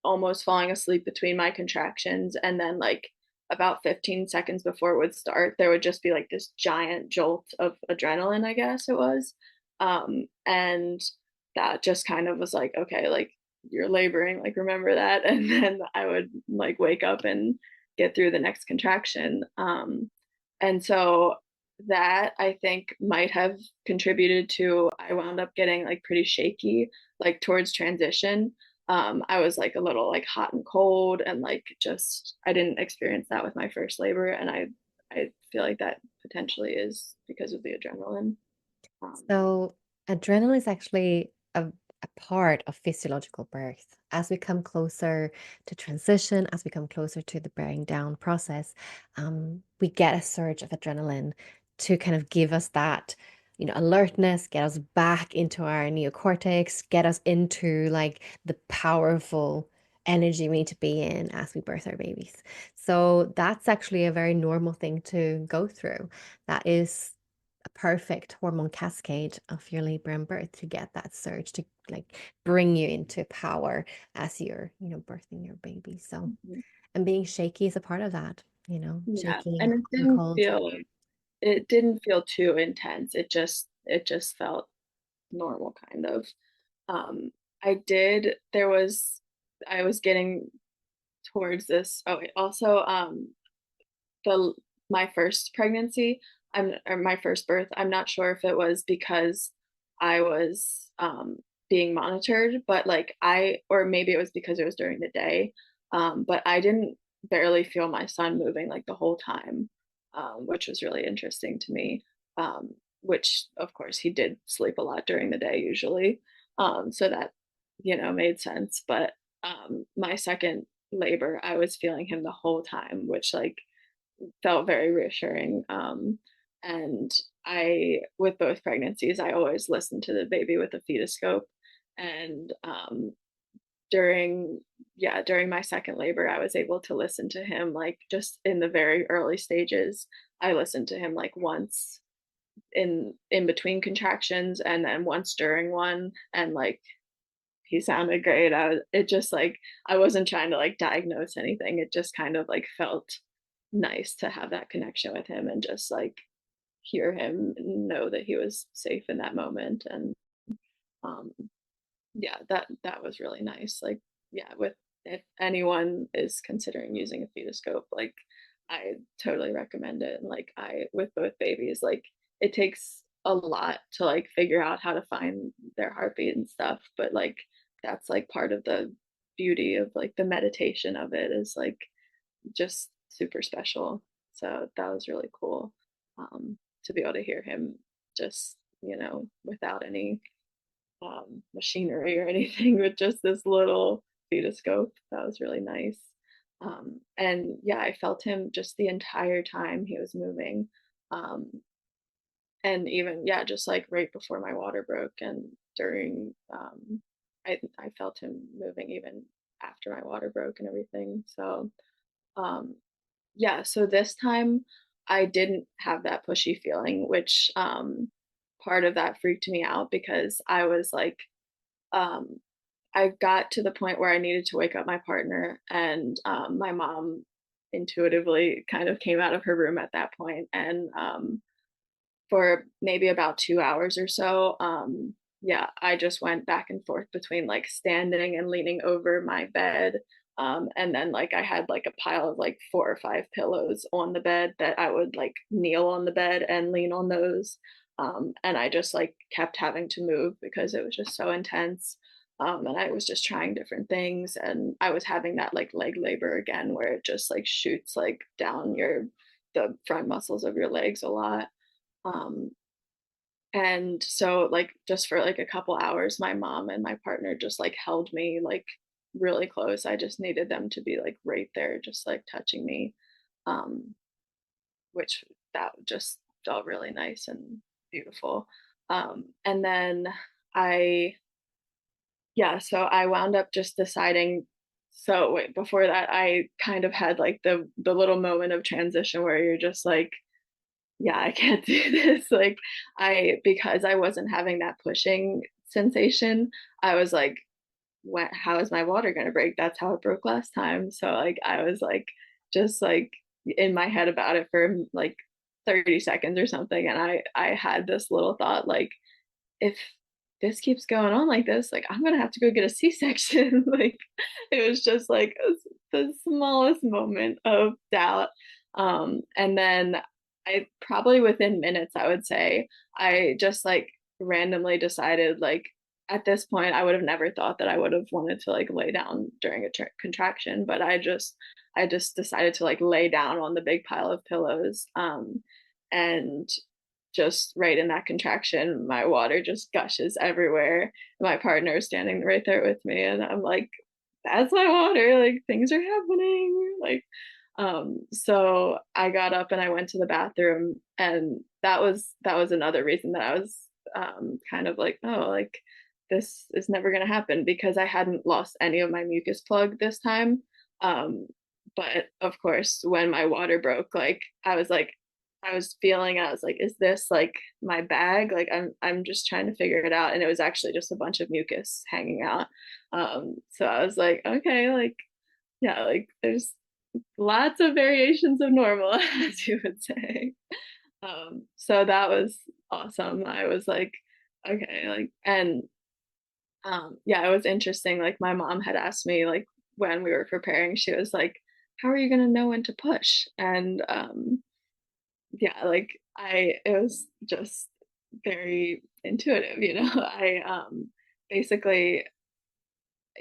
almost falling asleep between my contractions and then like about 15 seconds before it would start there would just be like this giant jolt of adrenaline, I guess it was. And that just kind of was like, okay, like you're laboring, like remember that. And then I would like wake up and get through the next contraction. And so that I think might have contributed to I wound up getting like pretty shaky like towards transition. I was like a little like hot and cold and like just I didn't experience that with my first labor, and I feel like that potentially is because of the adrenaline. Um, So, adrenaline is actually a part of physiological birth. As we come closer to transition, as we come closer to the bearing down process, we get a surge of adrenaline to kind of give us that, alertness, get us back into our neocortex, get us into like the powerful energy we need to be in as we birth our babies. So that's actually a very normal thing to go through. That is a perfect hormone cascade of your labor and birth to get that surge to like bring you into power as you're, birthing your baby. So, and being shaky is a part of that, yeah, shaky, and and cold. it didn't feel too intense. It just felt normal kind of. I did there was I was getting towards this. Oh, wait, also the my first pregnancy, or my first birth, I'm not sure if it was because I was being monitored, but like or maybe it was because it was during the day, but I didn't barely feel my son moving like the whole time, which was really interesting to me. Which of course he did sleep a lot during the day usually, so that made sense. But my second labor, I was feeling him the whole time, which like felt very reassuring. And with both pregnancies, I always listened to the baby with a fetoscope. And during, yeah, during my second labor, I was able to listen to him like just in the very early stages. I listened to him like once in between contractions and then once during one, and like he sounded great. It just like I wasn't trying to like diagnose anything. It just kind of like felt nice to have that connection with him and just like hear him know that he was safe in that moment. And um yeah, that was really nice. Like, yeah, with if anyone is considering using a fetoscope, like I totally recommend it. And like I with both babies, like it takes a lot to like figure out how to find their heartbeat and stuff, but like that's like part of the beauty of like the meditation of it is like just super special. So that was really cool, to be able to hear him just, without any machinery or anything, with just this little fetoscope. That was really nice. And yeah, I felt him just the entire time he was moving. Um, and even, yeah, just like right before my water broke and during, I felt him moving even after my water broke and everything. So, um, yeah, so this time I didn't have that pushy feeling, which part of that freaked me out because I was like, um, I got to the point where I needed to wake up my partner, and my mom intuitively kind of came out of her room at that point, and for maybe about 2 hours or so, yeah, I just went back and forth between like standing and leaning over my bed. And then like I had like a pile of like 4 or 5 pillows on the bed that I would like kneel on the bed and lean on those. And I just like kept having to move because it was just so intense. And I was just trying different things, and I was having that like leg labor again where it just like shoots like down the front muscles of your legs a lot. Um, and so like just for like a couple hours, my mom and my partner just like held me like really close. I just needed them to be like right there, just like touching me. Um, which that just felt really nice and beautiful. And then I, yeah, so I wound up just deciding. So wait, before that, I kind of had like the little moment of transition where you're just like, yeah, I can't do this. Like, because I wasn't having that pushing sensation, I was like, when, how is my water going to break? That's how it broke last time. So, like, I was like, just like in my head about it for like 30 seconds or something. And I had this little thought, like, if this keeps going on like this, like, I'm going to have to go get a C-section. Like, it was just like the smallest moment of doubt. And then I probably within minutes, I would say, I just like randomly decided, like, at this point, I would have never thought that I would have wanted to like lay down during a contraction, but I just decided to like lay down on the big pile of pillows. And just right in that contraction, my water just gushes everywhere. My partner is standing right there with me, and I'm like, that's my water, like things are happening. Like, so I got up and I went to the bathroom, and that was another reason that I was kind of like, oh, like this is never gonna happen because I hadn't lost any of my mucus plug this time. Um, but of course, when my water broke, like I was feeling, I was like, is this like my bag? Like I'm just trying to figure it out. And it was actually just a bunch of mucus hanging out. So I was like, okay, like, yeah, like there's lots of variations of normal, as you would say. So that was awesome. I was like, okay, like, and yeah, it was interesting. Like my mom had asked me, like when we were preparing, she was like, how are you gonna know when to push? And yeah, like it was just very intuitive, you know. I basically,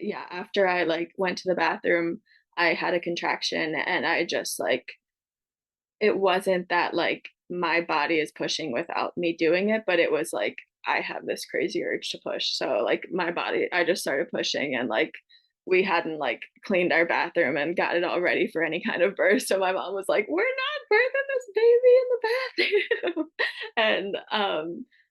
yeah, after I like went to the bathroom, I had a contraction, and I just like, it wasn't that like my body is pushing without me doing it, but it was like I have this crazy urge to push. So like my body, I just started pushing, and like we hadn't like cleaned our bathroom and got it all ready for any kind of birth. So my mom was like, "We're not birthing this baby in the bathroom." And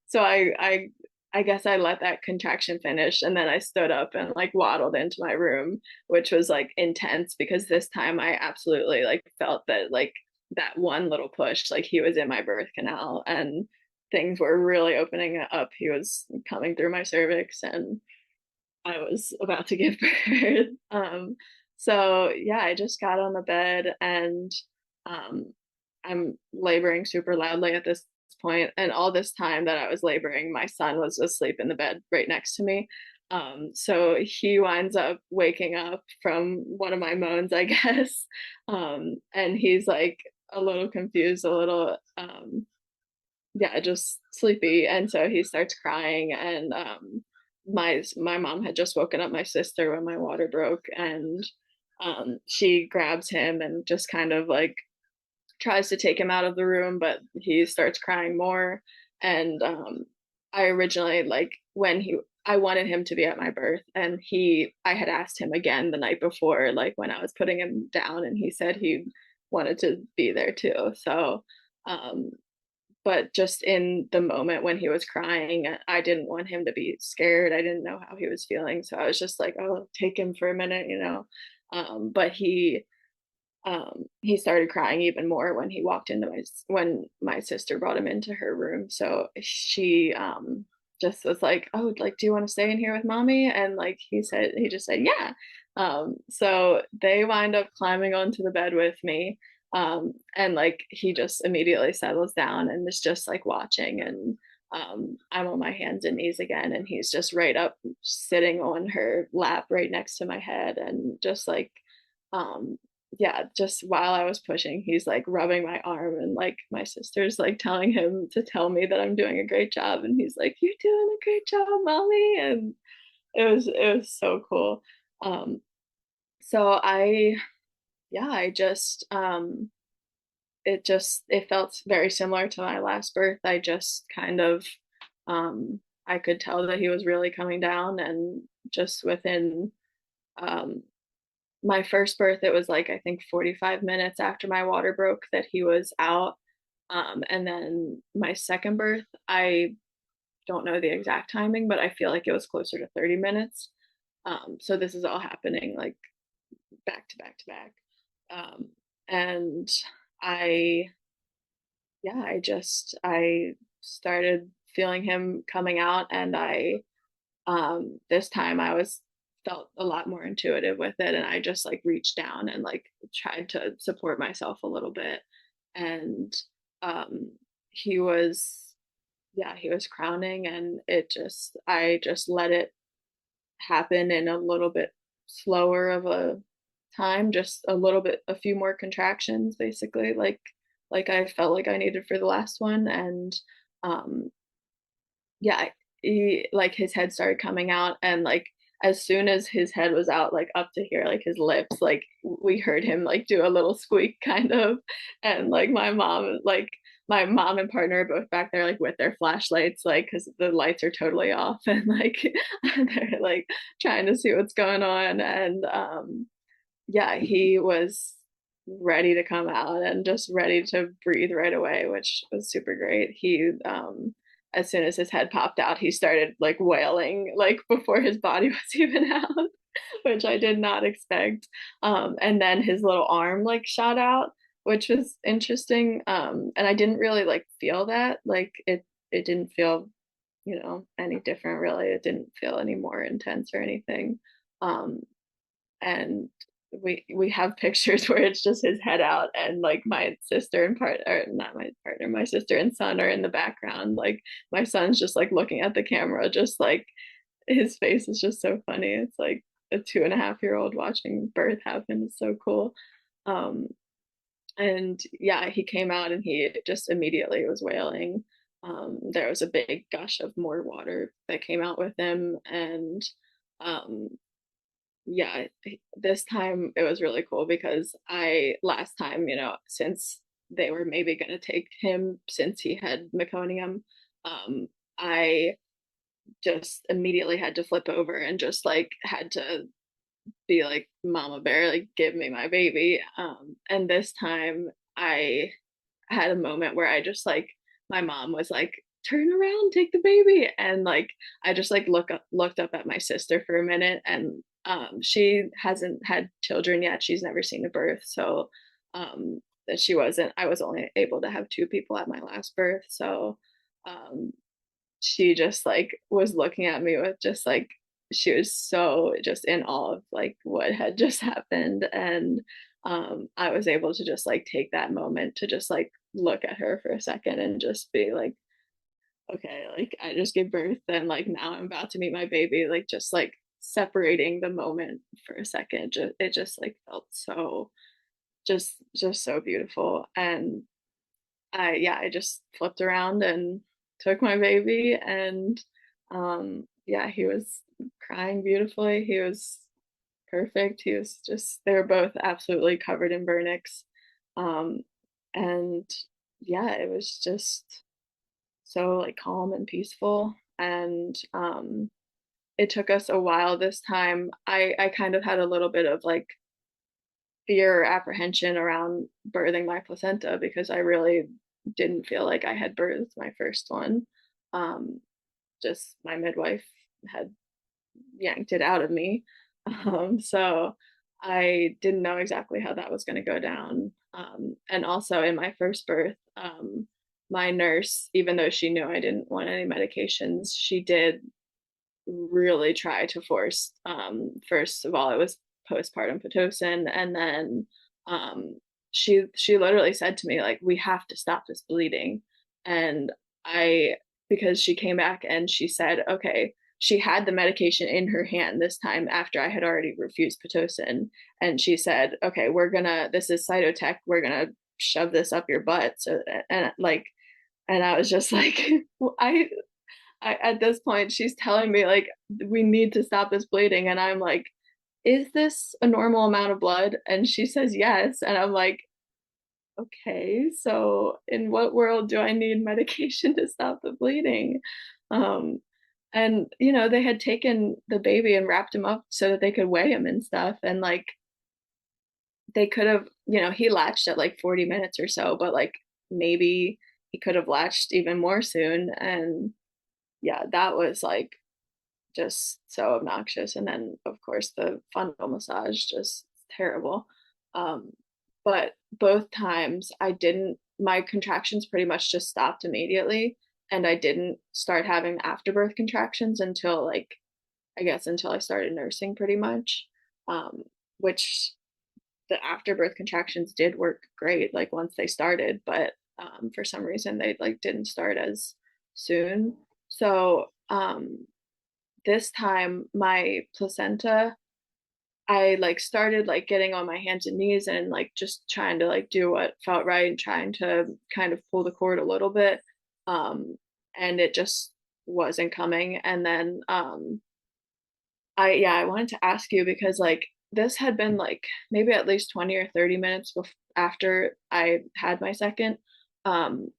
so I guess I let that contraction finish, and then I stood up and like waddled into my room, which was like intense because this time I absolutely like felt that like that one little push, like he was in my birth canal and things were really opening up. He was coming through my cervix, and I was about to give birth. So yeah, I just got on the bed, and um, I'm laboring super loudly at this point. And all this time that I was laboring, my son was asleep in the bed right next to me. So he winds up waking up from one of my moans, I guess. And he's like a little confused, a little, yeah, just sleepy. And so he starts crying, and my mom had just woken up my sister when my water broke, and she grabs him and just kind of like tries to take him out of the room, but he starts crying more. And I originally like when he I wanted him to be at my birth, and I had asked him again the night before, like when I was putting him down, and he said he wanted to be there too. So um but just in the moment when he was crying, I didn't want him to be scared. I didn't know how he was feeling, so I was just like, oh, take him for a minute, you know. But he he started crying even more when he walked into when my sister brought him into her room. So she just was like, "Oh, like, do you want to stay in here with mommy?" And like he just said, "Yeah." So they wind up climbing onto the bed with me. And like he just immediately settles down and is just like watching, and I'm on my hands and knees again, and he's just right up, sitting on her lap right next to my head, and just like um yeah, just while I was pushing, he's like rubbing my arm, and like my sister's like telling him to tell me that I'm doing a great job, and he's like, "You're doing a great job, mommy." And it was so cool. Um, so I just it felt very similar to my last birth. I just kind of I could tell that he was really coming down, and just within um my first birth, it was like I think 45 minutes after my water broke that he was out. And then my second birth, I don't know the exact timing, but I feel like it was closer to 30 minutes. So this is all happening like back to back to back. Um, and I, yeah, I started feeling him coming out, and this time I was felt a lot more intuitive with it, and I just like reached down and like tried to support myself a little bit. And um he was yeah, he was crowning, and I just let it happen in a little bit slower of a time, just a few more contractions, basically, like I felt like I needed for the last one. And um yeah, like his head started coming out, and like as soon as his head was out, like up to here, like his lips, like we heard him like do a little squeak kind of. And like my mom and partner are both back there like with their flashlights, like because the lights are totally off, and like they're like trying to see what's going on. And yeah, he was ready to come out and just ready to breathe right away, which was super great. He as soon as his head popped out, he started like wailing like before his body was even out, which I did not expect. And then his little arm like shot out, which was interesting. And I didn't really like feel that. Like it didn't feel, any different really. It didn't feel any more intense or anything. Um, and we have pictures where it's just his head out, and like my sister and part or not my partner, my sister and son are in the background. Like my son's just like looking at the camera, just like his face is just so funny. It's like a 2.5-year-old watching birth happen. It's so cool. um and yeah, he came out and he just immediately was wailing. There was a big gush of more water that came out with him. And um yeah, this time it was really cool because last time, since they were maybe going to take him since he had meconium, I just immediately had to flip over and just like had to be like, "Mama bear, like give me my baby." And this time I had a moment where I just like, my mom was like, "Turn around, take the baby." And like I just like looked up at my sister for a minute, and she hasn't had children yet. She's never seen a birth. So um I was only able to have two people at my last birth. So um she just like was looking at me with just like, she was so just in awe of like what had just happened. And I was able to just like take that moment to just like look at her for a second and just be like, okay, like I just gave birth, and like now I'm about to meet my baby. Like just like separating the moment for a second, it just like felt so just so beautiful. And I just flipped around and took my baby. And yeah, he was crying beautifully. He was perfect. He was just, they were both absolutely covered in vernix. Um, and yeah, it was just so like calm and peaceful. And it took us a while this time. I kind of had a little bit of like fear or apprehension around birthing my placenta because I really didn't feel like I had birthed my first one. Um, just my midwife had yanked it out of me. So I didn't know exactly how that was going to go down. And also in my first birth, my nurse, even though she knew I didn't want any medications, she did really try to force. First of all, it was postpartum pitocin, and then she literally said to me like, "We have to stop this bleeding," and I because she came back and she said, "Okay." She had the medication in her hand this time after I had already refused pitocin, and she said, "Okay, this is cytotec. We're gonna shove this up your butt." So and like, and I was just like, I at this point she's telling me like we need to stop this bleeding, and I'm like, is this a normal amount of blood? And she says yes, and I'm like, okay, so in what world do I need medication to stop the bleeding? um and they had taken the baby and wrapped him up so that they could weigh him and stuff, and like they could have, he latched at like 40 minutes or so, but like maybe he could have latched even more soon. And yeah, that was like just so obnoxious. And then of course the fundal massage, just terrible. um but both times my contractions pretty much just stopped immediately, and I didn't start having afterbirth contractions until like, I guess, until I started nursing pretty much. Which the afterbirth contractions did work great like once they started, but for some reason they like didn't start as soon. So this time my placenta, I like started like getting on my hands and knees and like just trying to like do what felt right and trying to kind of pull the cord a little bit. And it just wasn't coming. And then I wanted to ask you because like this had been like maybe at least 20 or 30 minutes after I had my second. Um,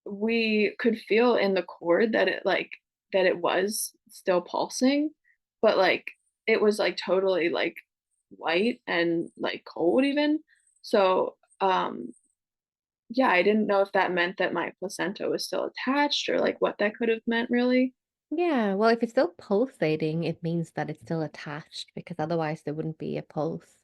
we could feel in the cord that it was still pulsing, but like it was like totally like white and like cold even. So yeah, I didn't know if that meant that my placenta was still attached or like what that could have meant really. Yeah, well, if it's still pulsating, it means that it's still attached because otherwise there wouldn't be a pulse.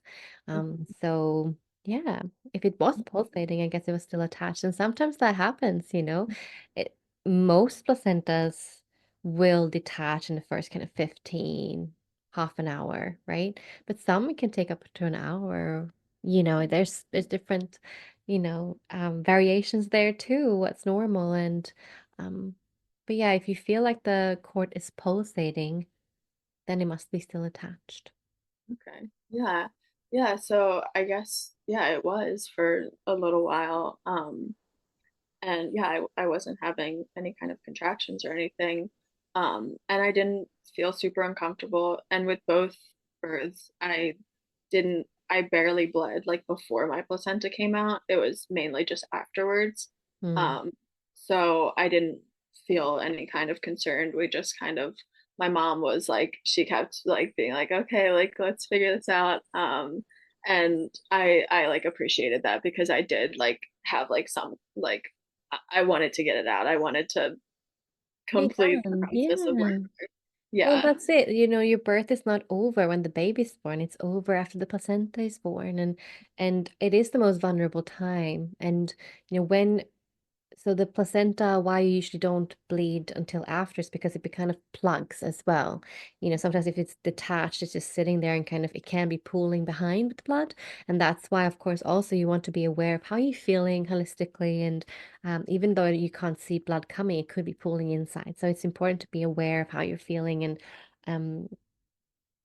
So yeah, if it was pulsating, I guess it was still attached. And sometimes that happens, you know. It Most placentas will detach in the first kind of 15, half an hour, right? But some it can take up to an hour. You know, there's different, variations there too, what's normal and um but yeah, if you feel like the cord is pulsating, then it must be still attached. Okay. Yeah. Yeah, so I guess yeah, it was for a little while. And yeah, I wasn't having any kind of contractions or anything. And I didn't feel super uncomfortable. And with both births, I barely bled like before my placenta came out. It was mainly just afterwards. Hmm. Um, so I didn't feel any kind of concern. We just kind of, my mom was like, she kept like being like, okay, like let's figure this out. And I like appreciated that because I did like have like some like I wanted to get it out. I wanted to Be complete the done. process of Yeah. labor. Well, Yeah. that's it. You know, your birth is not over when the baby's born. It's over after the placenta is born, and it is the most vulnerable time. And when so the placenta, why you usually don't bleed until after is because it kind of plugs as well. Sometimes if it's detached, it's just sitting there and kind of it can be pooling behind with blood. And that's why, of course, also you want to be aware of how you're feeling holistically. And even though you can't see blood coming, it could be pooling inside. So it's important to be aware of how you're feeling um,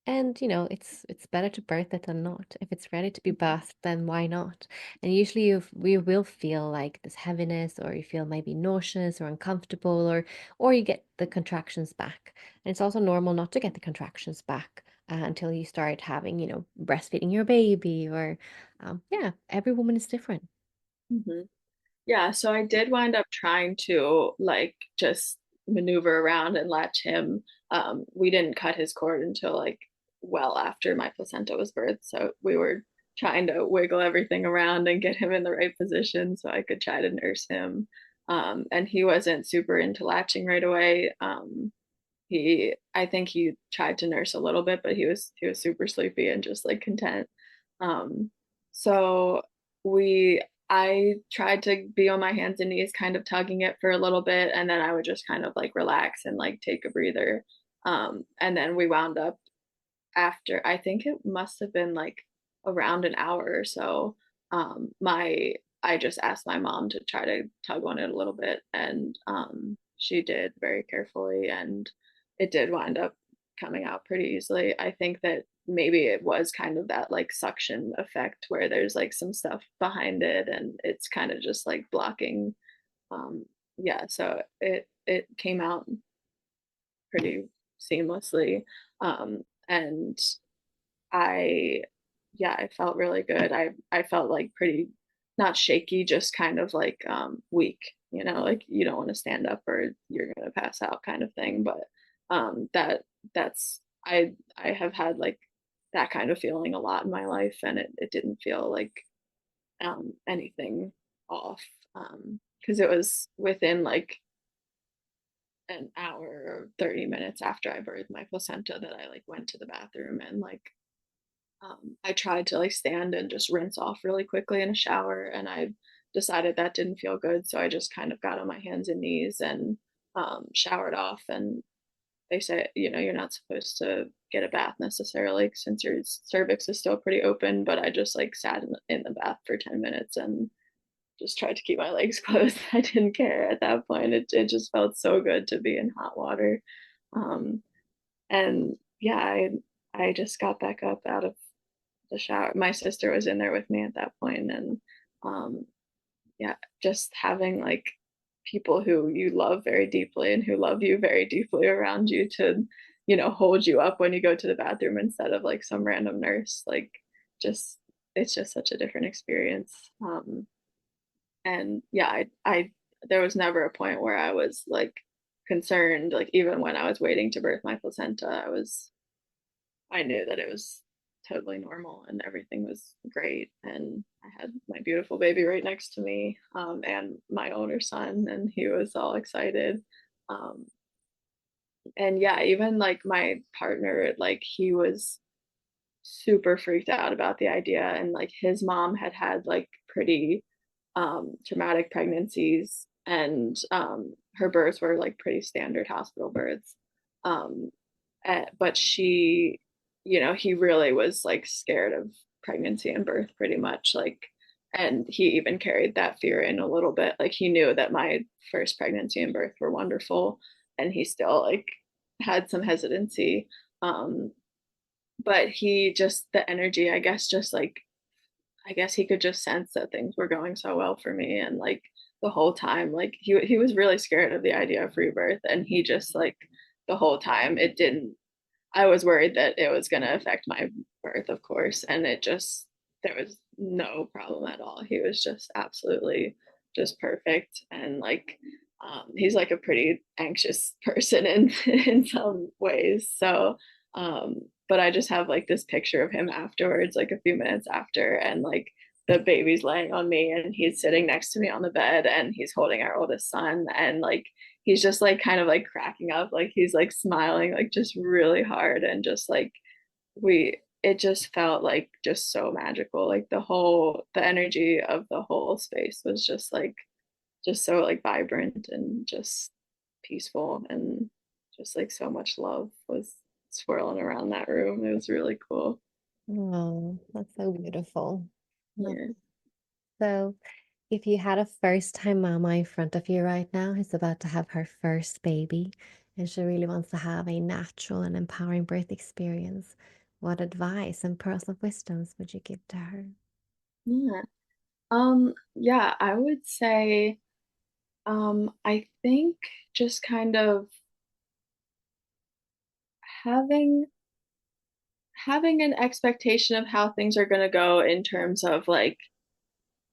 it's better to birth it than not. If it's ready to be birthed, then why not? And usually we will feel like this heaviness, or you feel maybe nauseous or uncomfortable, or you get the contractions back. And it's also normal not to get the contractions back until you start having, breastfeeding your baby, or yeah, every woman is different. Hmm. Yeah, so I did wind up trying to like just maneuver around and latch him. We didn't cut his cord until like well after my placenta was birthed, so we were trying to wiggle everything around and get him in the right position so I could try to nurse him. And he wasn't super into latching right away. I think he tried to nurse a little bit, but he was super sleepy and just like content. Um, so we I tried to be on my hands and knees, kind of tugging it for a little bit, and then I would just kind of like relax and like take a breather. And then we wound up after, I think it must have been like around an hour or so. My I just asked my mom to try to tug on it a little bit, and she did very carefully, and it did wind up coming out pretty easily. I think that maybe it was kind of that like suction effect where there's like some stuff behind it, and it's kind of just like blocking. Um, yeah, so it came out pretty seamlessly. And I yeah, I felt really good. I felt like pretty not shaky, just kind of like weak, like you don't want to stand up or you're gonna pass out kind of thing. But that's I have had like that kind of feeling a lot in my life, and it didn't feel like anything off. Because it was within like an hour or 30 minutes after I birthed my placenta that I like went to the bathroom, and like I tried to like stand and just rinse off really quickly in a shower, and I decided that didn't feel good, so I just kind of got on my hands and knees and showered off. And they say, you're not supposed to get a bath necessarily since your cervix is still pretty open, but I just like sat in the bath for 10 minutes and just tried to keep my legs closed. I didn't care at that point. It just felt so good to be in hot water. Um, and yeah, I just got back up out of the shower. My sister was in there with me at that point, and um, yeah, just having like people who you love very deeply and who love you very deeply around you to, hold you up when you go to the bathroom instead of like some random nurse. Like, just it's just such a different experience. And yeah, I there was never a point where I was like concerned. Like even when I was waiting to birth my placenta, I knew that it was totally normal and everything was great. And I had my beautiful baby right next to me, and my older son, and he was all excited. Um, and yeah, even like my partner, like he was super freaked out about the idea, and like his mom had like pretty traumatic pregnancies, and her births were like pretty standard hospital births. Um, but she, he really was like scared of pregnancy and birth pretty much. Like, and he even carried that fear in a little bit. Like, he knew that my first pregnancy and birth were wonderful, and he still like had some hesitancy. Um, but he just, the energy, I guess, just like, I guess he could just sense that things were going so well for me. And like the whole time, like he was really scared of the idea of free birth. And he just like the whole time it didn't, I was worried that it was going to affect my birth, of course. And it just, there was no problem at all. He was just absolutely just perfect. And like, he's like a pretty anxious person in some ways. So, but I just have like this picture of him afterwards, like a few minutes after, and like the baby's laying on me and he's sitting next to me on the bed and he's holding our oldest son, and like he's just like kind of like cracking up, like he's like smiling like just really hard, and just like we it just felt like just so magical. Like the energy of the whole space was just so like vibrant and just peaceful, and just like so much love was swirling around that room. It was really cool. Oh, that's so beautiful. Love Yeah. it. So, if you had a first-time mama in front of you right now who's about to have her first baby and she really wants to have a natural and empowering birth experience, what advice and pearls of wisdoms would you give to her? Yeah. Yeah, I would say I think just kind of having having an expectation of how things are going to go, in terms of like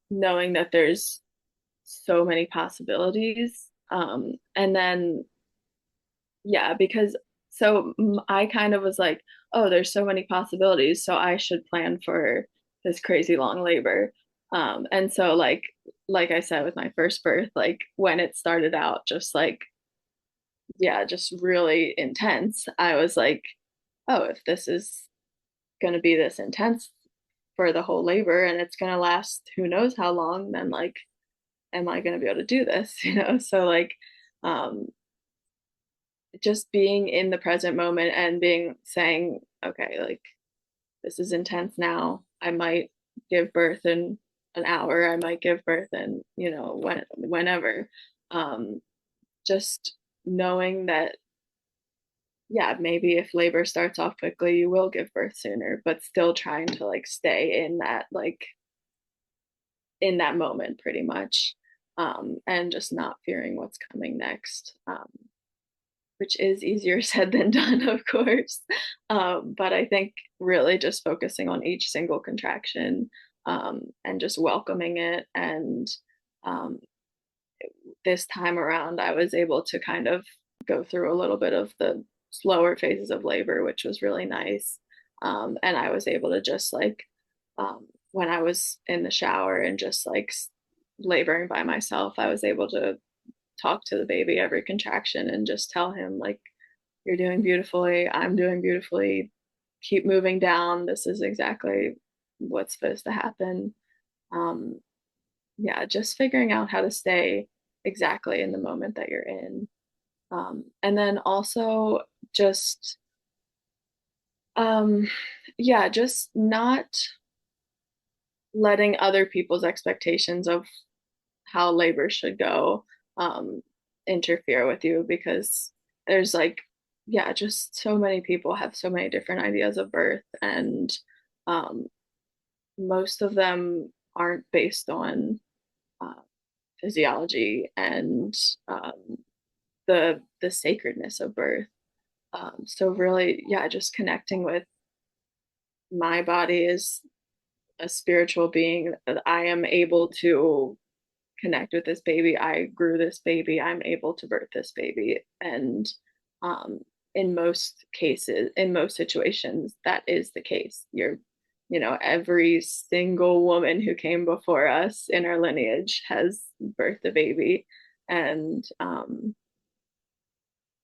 knowing that there's so many possibilities. And then yeah, because so I kind of was like, oh, there's so many possibilities, so I should plan for this crazy long labor. And so like I said with my first birth, like when it started out just like, yeah, just really intense, I was like, oh, if this is going to be this intense for the whole labor and it's going to last who knows how long, then like, am I going to be able to do this? So like, um, just being in the present moment and saying, okay, like this is intense now. I might give birth in an hour. I might give birth in, whenever. Um, just knowing that, yeah, maybe if labor starts off quickly, you will give birth sooner, but still trying to like stay in that, like in that moment pretty much. And just not fearing what's coming next. Which is easier said than done, of course. But I think really just focusing on each single contraction, and just welcoming it. And um, this time around, I was able to kind of go through a little bit of the slower phases of labor, which was really nice. And I was able to just like, when I was in the shower and just like laboring by myself, I was able to talk to the baby every contraction and just tell him like, you're doing beautifully, I'm doing beautifully, keep moving down, this is exactly what's supposed to happen. um yeah, just figuring out how to stay exactly in the moment that you're in. And then also just um yeah, just not letting other people's expectations of how labor should go um, interfere with you, because there's like, yeah, just so many people have so many different ideas of birth, and um, most of them aren't based on uh, physiology and the sacredness of birth. So really, yeah, just connecting with my body as a spiritual being, that I am able to connect with this baby. I grew this baby. I'm able to birth this baby. And um, in most cases, in most situations, that is the case. Every single woman who came before us in our lineage has birthed a baby. And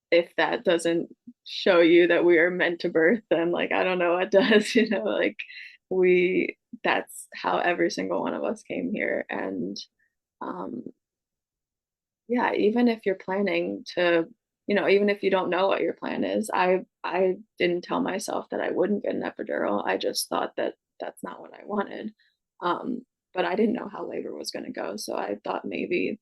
if that doesn't show you that we are meant to birth, then like, I don't know what does, like that's how every single one of us came here. And um, yeah, even if you're planning to, even if you don't know what your plan is, I didn't tell myself that I wouldn't get an epidural. I just thought that that's not what I wanted. But I didn't know how labor was going to go, so I thought maybe,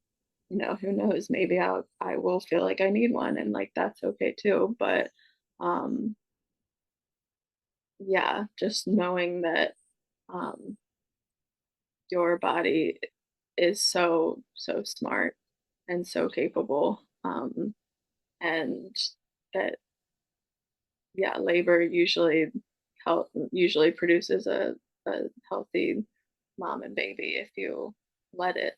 who knows, maybe I will feel like I need one, and like that's okay too. But um yeah, just knowing that um your body is so smart and so capable, and that, yeah, labor usually produces a healthy mom and baby if you let it.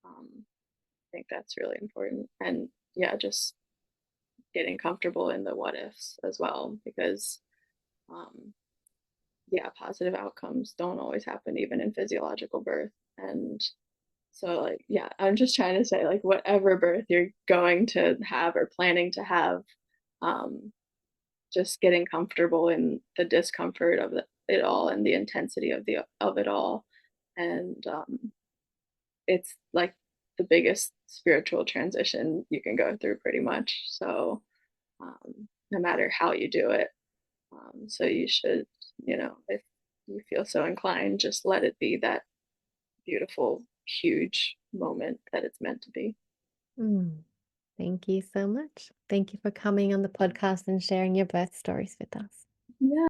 I think that's really important. And yeah, just getting comfortable in the what ifs as well, because um, yeah, positive outcomes don't always happen even in physiological birth. And so like, yeah, I'm just trying to say like, whatever birth you're going to have or planning to have, um, just getting comfortable in the discomfort of it all and the intensity of it all. And it's like the biggest spiritual transition you can go through pretty much. So no matter how you do it, so you should, if you feel so inclined, just let it be that beautiful, huge moment that it's meant to be. Mm, thank you so much. Thank you for coming on the podcast and sharing your birth stories with us. Yeah.